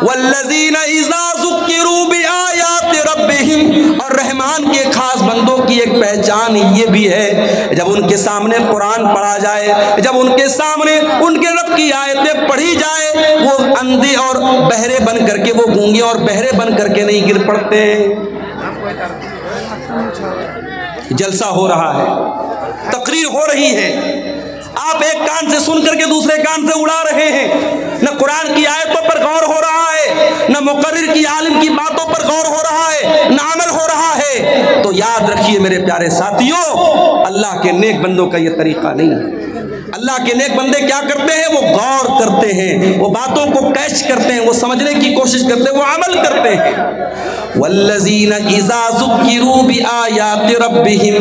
वल्लज़ीना इज़ा ज़ुक्किरू बिआयाति रब्बिहिम, और रहमान के खास बंदों की एक पहचान ये भी है, जब उनके सामने कुरान पढ़ा जाए, जब उनके सामने उनके रब की आयतें पढ़ी जाए, वो अंधे और बहरे बन करके, वो गूंगे और बहरे बन करके नहीं गिर पड़ते। जलसा हो रहा है, तकरीर हो रही है, आप एक कान से सुन करके दूसरे कान से उड़ा रहे हैं। न कुरान की आयतों पर गौर हो रहा है, न मुकर्रिर की आलिम की बातों पर गौर हो रहा है, न अमल हो रहा है। तो याद रखिए मेरे प्यारे साथियों, अल्लाह के नेक बंदों का यह तरीका नहीं है। अल्लाह के नेक बंदे क्या करते हैं? वो गौर करते हैं, वो बातों को कैच करते हैं, वो समझने की कोशिश करते हैं, वो अमल करते हैं। वल्लज़ीना इज़ा ज़ुक्किरू बिआयाति रब्बिहिम,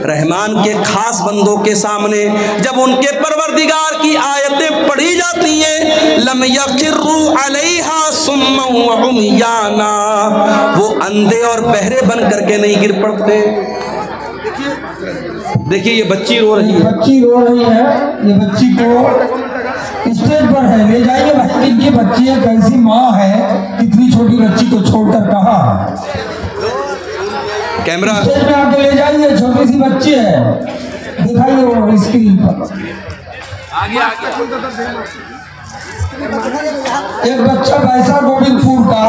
रहमान के खास बंदों के सामने जब उनके परवरदिगार की आयतें पढ़ी जाती हैं, लम यख़िर्रू अलैहा सुम्मन व उम्याना, वो अंधे और बहरे बन करके नहीं गिर पड़ते। देखिए ये बच्ची रो रही है, ये बच्ची को स्टेज पर है, ले जाइए भाई। इनकी बच्ची है, कैसी माँ है, कितनी छोटी बच्ची को छोड़कर कहा कैमरा स्टेज पे आके ले जाइए, छोटी सी बच्ची है, दिखाइए वो स्क्रीन पर। एक बच्चा वैसा गोविंदपुर का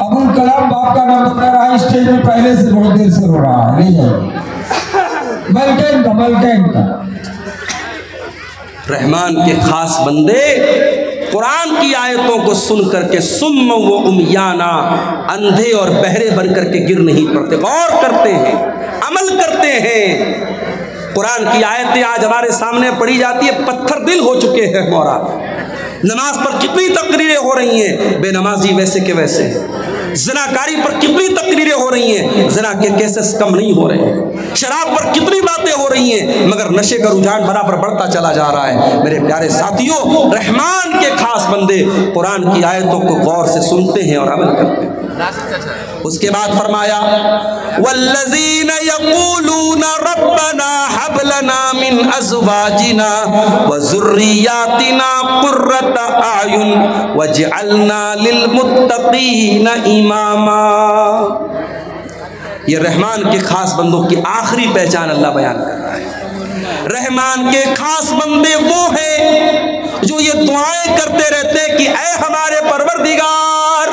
अबुल कलाम बाप का नाम बता रहा है, स्टेज में पहले से बहुत देर से रो रहा है, ले जाइए। मलकैन का रहमान के खास बंदे कुरान की आयतों को सुन करके सुम्म व उमयाना, अंधे और बहरे बन करके गिर नहीं पड़ते, गौर करते हैं, अमल करते हैं। कुरान की आयतें आज हमारे सामने पढ़ी जाती है, पत्थर दिल हो चुके हैं हमारा। नमाज पर कितनी तकरीरें हो रही हैं, बेनमाजी वैसे के वैसे। ज़िनाकारी पर कितनी तकरीरें हो रही हैं, ज़िना के केसेस कम नहीं हो रहे हैं। शराब पर कितनी बातें हो रही हैं, मगर नशे का रुझान बराबर बढ़ता चला जा रहा है। मेरे प्यारे साथियों, रहमान के खास बंदे कुरान की आयतों को गौर से सुनते हैं और अमल करते हैं। उसके बाद फरमाया, वल्लज़ीना यक़ूलूना रब्बना हब लना मिन अज़वाजिना व ज़ुर्रियातिना क़ुर्रता अयुन वजअलना लिलमुत्तक़ीना इमामा। ये रहमान के खास बंदों की आखिरी पहचान अल्लाह बयान कर रहा है। रहमान के खास बंदे वो हैं जो ये दुआएं करते रहते कि ऐ हमारे परवरदिगार,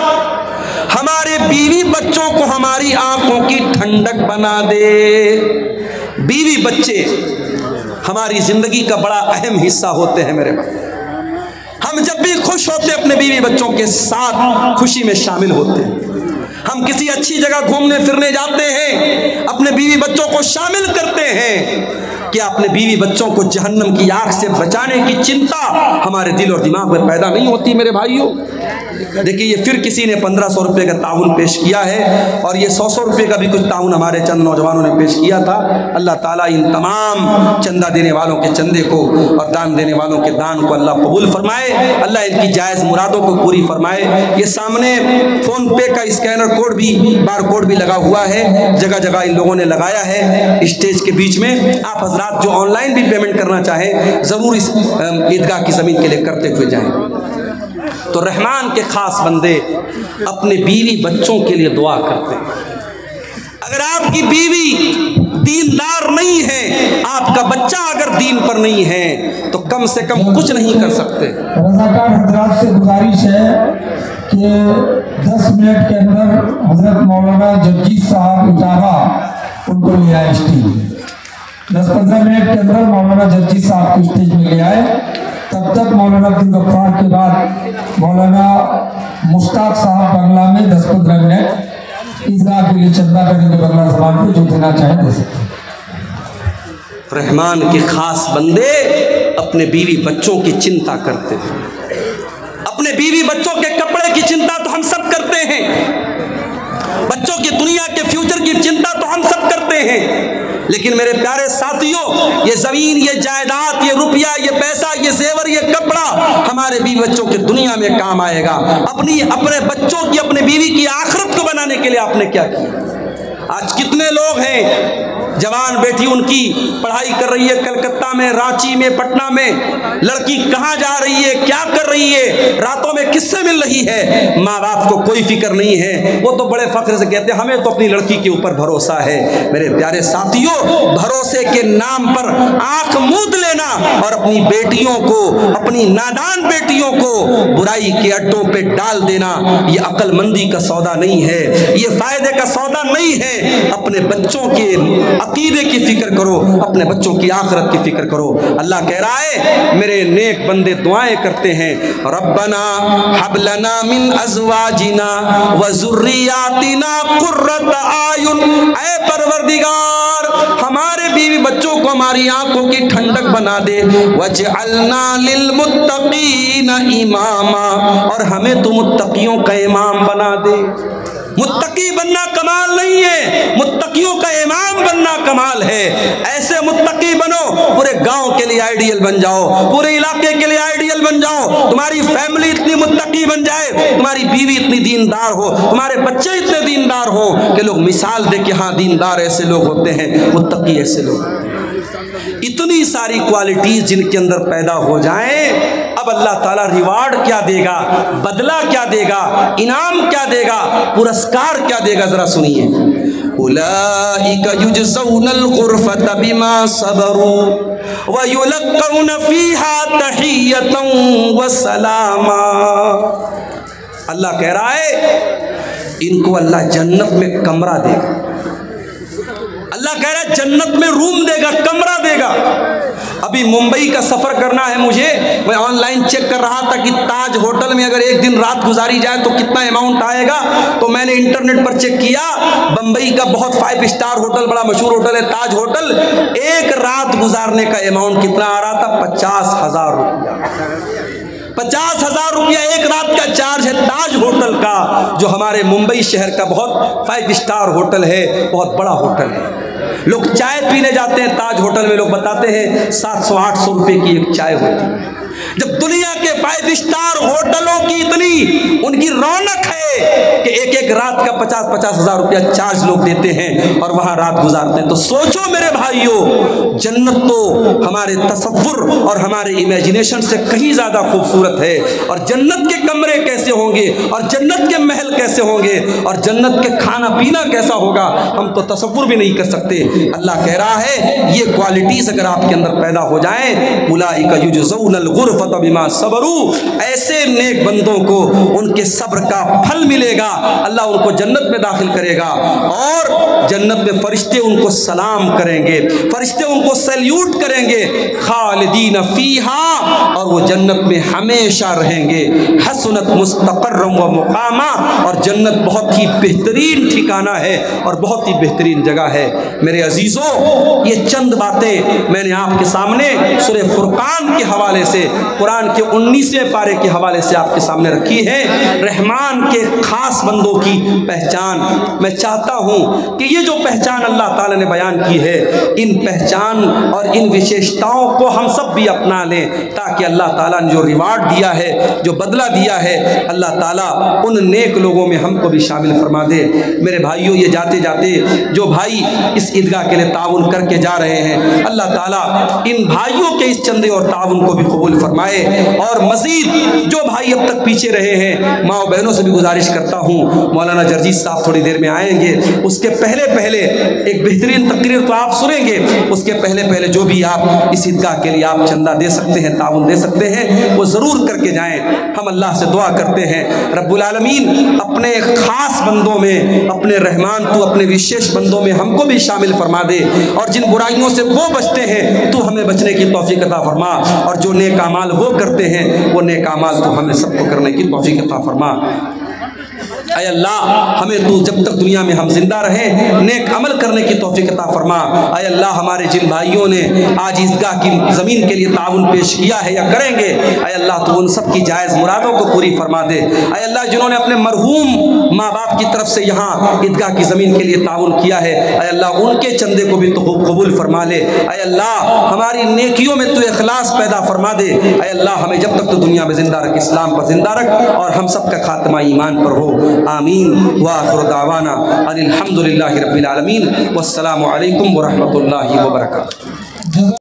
हमारे बीवी बच्चों को हमारी आंखों की ठंडक बना दे। बीवी बच्चे हमारी जिंदगी का बड़ा अहम हिस्सा होते हैं मेरे भाई। हम जब भी खुश होते अपने बीवी बच्चों के साथ खुशी में शामिल होते हैं। हम किसी अच्छी जगह घूमने फिरने जाते हैं, अपने बीवी बच्चों को शामिल करते हैं। क्या अपने बीवी बच्चों को जहन्नम की आग से बचाने की चिंता हमारे दिल और दिमाग में पैदा नहीं होती मेरे भाइयों? देखिए, ये फिर किसी ने 1500 रुपये का ताउन पेश किया है और ये 100 रुपये का भी कुछ ताउन हमारे चंद नौजवानों ने पेश किया था। अल्लाह ताला इन तमाम चंदा देने वालों के चंदे को और दान देने वालों के दान को अल्लाह कबूल फरमाए। अल्लाह इनकी जायज़ मुरादों को पूरी फरमाए। ये सामने फ़ोन पे का स्कैनर कोड भी, बार कोड भी लगा हुआ है, जगह जगह इन लोगों ने लगाया है स्टेज के बीच में। आप हजरात जो ऑनलाइन भी पेमेंट करना चाहें, ज़रूर इस ईदगाह की ज़मीन के लिए करते हुए जाएँ। तो रहमान के खास बंदे अपने बीवी बच्चों के लिए दुआ करते हैं। अगर आपकी बीवी दीनदार नहीं है, आपका बच्चा अगर दीन पर नहीं है, तो कम से कम कुछ नहीं कर सकते। रज़ाकार हज़रात से गुजारिश है कि 10 मिनट के अंदर हज़रत मौलाना जगजीत साहब इटावा उनको ले आए स्टेज में। 10-15 मिनट के अंदर मौलाना जगजीत साहब को स्टेज में ले आए। तब तक मौलाना अब्दुल गफ्फार के बाद मौलाना मुश्ताक साहब बंगला में 10-15 मिनट ईदगाह के लिए चंदा करेंगे बंगला ज़बान पे, जो देना चाहे दे सकते। रहमान के खास बंदे अपने बीवी बच्चों की चिंता करते हैं। अपने बीवी बच्चों के कपड़े की चिंता तो हम सब करते हैं, बच्चों की दुनिया के फ्यूचर की चिंता तो हम सब करते हैं। लेकिन मेरे प्यारे साथियों, ये ज़मीन, ये जायदाद, ये रुपया, ये पैसा, ये जेवर, ये कपड़ा हमारे बीवी बच्चों की दुनिया में काम आएगा। अपने बच्चों की, अपने बीवी की आखिरत को बनाने के लिए आपने क्या किया? आज कितने लोग हैं, जवान बेटी उनकी पढ़ाई कर रही है कलकत्ता में, रांची में, पटना में, लड़की कहाँ जा रही है, क्या कर रही है, रातों में किससे मिल रही है, माँ बाप को कोई फिक्र नहीं है। वो तो बड़े फख्र से कहते हैं हमें तो अपनी लड़की के ऊपर भरोसा है। मेरे प्यारे साथियों, भरोसे के नाम पर आंख मूंद लेना और अपनी बेटियों को, अपनी नादान बेटियों को बुराई के अड्डों पे डाल देना, ये अक्लमंदी का सौदा नहीं है, ये फायदे का सौदा नहीं है। अपने बच्चों के अकीदे की फिक्र करो, अपने बच्चों की आखिरत की फिक्र करो। अल्लाह कह रहा है, मेरे नेक बंदे दुआएं करते हैं, रब्बना हब लना मिन अज़वाजिना व ज़ुर्रियातिना क़ुर्रता आयुन। ऐ परवरदिगार, हमारे बीवी बच्चों को हमारी आंखों की ठंडक बना दे। वजअलना लिलमुत्तक़ीना इमामा, और हमें तो मुत्तकियों का इमाम बना दे। मुत्तकी बनना कमाल नहीं है, मुत्तकियों का इमाम बनना कमाल है। ऐसे मुत्तकी बनो, पूरे गांव के लिए आइडियल बन जाओ, पूरे इलाके के लिए आइडियल बन जाओ। तुम्हारी फैमिली इतनी मुत्तकी बन जाए, तुम्हारी बीवी इतनी दीनदार हो, तुम्हारे बच्चे इतने दीनदार हो कि लोग मिसाल दे कि हाँ, दीनदार ऐसे लोग होते हैं, मुत्तकी ऐसे लोग। इतनी सारी क्वालिटीज जिनके अंदर पैदा हो जाएं, अब अब अल्लाह ताला रिवार्ड क्या देगा, बदला क्या देगा, इनाम क्या देगा, पुरस्कार क्या देगा, जरा सुनिए। उलाइका युजज़ौनल गुरफता बिमा सबरू व युलक़ौना फ़ीहा तहियतन व सलामा। अल्लाह कह रहा है इनको अल्लाह जन्नत में कमरा देगा। अल्लाह कह रहा है जन्नत में रूम देगा, कमरा देगा। अभी मुंबई का सफ़र करना है मुझे, मैं ऑनलाइन चेक कर रहा था कि ताज होटल में अगर एक दिन रात गुजारी जाए तो कितना अमाउंट आएगा। तो मैंने इंटरनेट पर चेक किया, बम्बई का बहुत 5 स्टार होटल, बड़ा मशहूर होटल है ताज होटल, एक रात गुजारने का अमाउंट कितना आ रहा था? 50,000 रुपया। 50,000 रुपया एक रात का चार्ज है ताज होटल का, जो हमारे मुंबई शहर का बहुत 5 स्टार होटल है, बहुत बड़ा होटल है। लोग चाय पीने जाते हैं ताज होटल में, लोग बताते हैं 700-800 रुपये की एक चाय होती है। जब दुनिया के 5 स्टार होटलों की इतनी उनकी रौनक है कि एक एक रात का 50-50,000 रुपया चार्ज लोग देते हैं और वहां रात गुजारते हैं, तो सोचो मेरे भाइयों, जन्नत तो हमारे तसव्वुर और हमारे इमेजिनेशन से कहीं ज्यादा खूबसूरत है। और जन्नत के कमरे कैसे होंगे, और जन्नत के महल कैसे होंगे, और जन्नत के खाना पीना कैसा होगा, हम तो तसव्वुर भी नहीं कर सकते। अल्लाह कह रहा है ये क्वालिटीज अगर आपके अंदर पैदा हो जाए, उलाइका युजज़ौनल गुरफता बिमा सबरू, ऐसे नेक बंदों को उनके सब्र का फल मिलेगा, अल्लाह उनको जन्नत में दाखिल करेगा। और जन्नत में फरिश्ते उनको सलाम करेंगे, फरिश्ते उनको सैल्यूट करेंगे, खालिदीन फीहा, और वो जन्नत में हमेशा रहेंगे। हसनत मुस्तक़र्रम व मुक़ामा, और जन्नत बहुत ही बेहतरीन ठिकाना है और बहुत ही बेहतरीन जगह है। मेरे अजीज़ों, ये चंद बातें मैंने आपके सामने सूरह फुरकान के हवाले से, कुरान के 19वें पारे के हवाले से आपके सामने रखी है। रहमान के खास बंदों की पहचान, मैं चाहता हूँ कि ये जो पहचान अल्लाह ताला ने बयान की है, इन पहचान और इन विशेषताओं को हम सब भी अपना लें, ताकि अल्लाह ताला ने जो रिवार्ड दिया है, जो बदला दिया है, अल्लाह ताला उन नेक लोगों में हमको भी शामिल फरमा दे। मेरे भाइयों, ये जाते जाते जो भाई इस ईदगाह के लिए ताउन करके जा रहे हैं, अल्लाह ताला इन भाइयों के इस चंदे और ताउन को भी कबूल फरमाए। और मजीद जो भाई अब तक पीछे रहे हैं, माँ बहनों से भी गुजारिश करता हूँ, मौलाना जर्जीस साहब थोड़ी देर में आएंगे, उसके पहले पहले एक बेहतरीन तकरीर तो आप सुनेंगे, उसके पहले पहले जो भी आप इस ईदगाह के लिए आप चंदा दे सकते हैं, ताउन दे सकते हैं, वो ज़रूर करके जाएं। हम अल्लाह से दुआ करते हैं, रब्बुल आलमीन अपने खास बंदों में, अपने रहमान तू अपने विशेष बंदों में हमको भी शामिल फरमा दे, और जिन बुराइयों से वो बचते हैं तू हमें बचने की तौफीक अता फरमा, और जो नेक अमाल वो करते हैं वो नेक अमाल तो हमें सबको करने की तौफीक अता फरमा। ऐ अल्लाह, हमें तू जब तक दुनिया में हम जिंदा रहें नेक अमल करने की तौफीक अता फरमा। ऐ अल्लाह, हमारे जिन भाइयों ने आज ईदगाह की ज़मीन के लिए ताउन पेश किया है या करेंगे, ऐ अल्लाह तू उन सब की जायज़ मुरादों को पूरी फरमा दे। ऐ अल्लाह, जिन्होंने अपने मरहूम माँ बाप की तरफ से यहाँ ईदगाह की ज़मीन के लिए ताउन किया है, ऐ अल्लाह उनके चंदे को भी तो कबूल फरमा ले। ऐ अल्लाह, हमारी नेकियों में तू इखलास पैदा फरमा दे। ऐ अल्लाह, हमें जब तक तो दुनिया में ज़िंदा रख, इस्लाम पर ज़िंदा रख, और हम सब का खात्मा ईमान पर हो। आमीन व आखिर दावाना अनिल हम्दुलिल्लाहि रब्बिल आलमीन। वस्सलामु अलैकुम व रहमतुल्लाहि व बरकातुहू।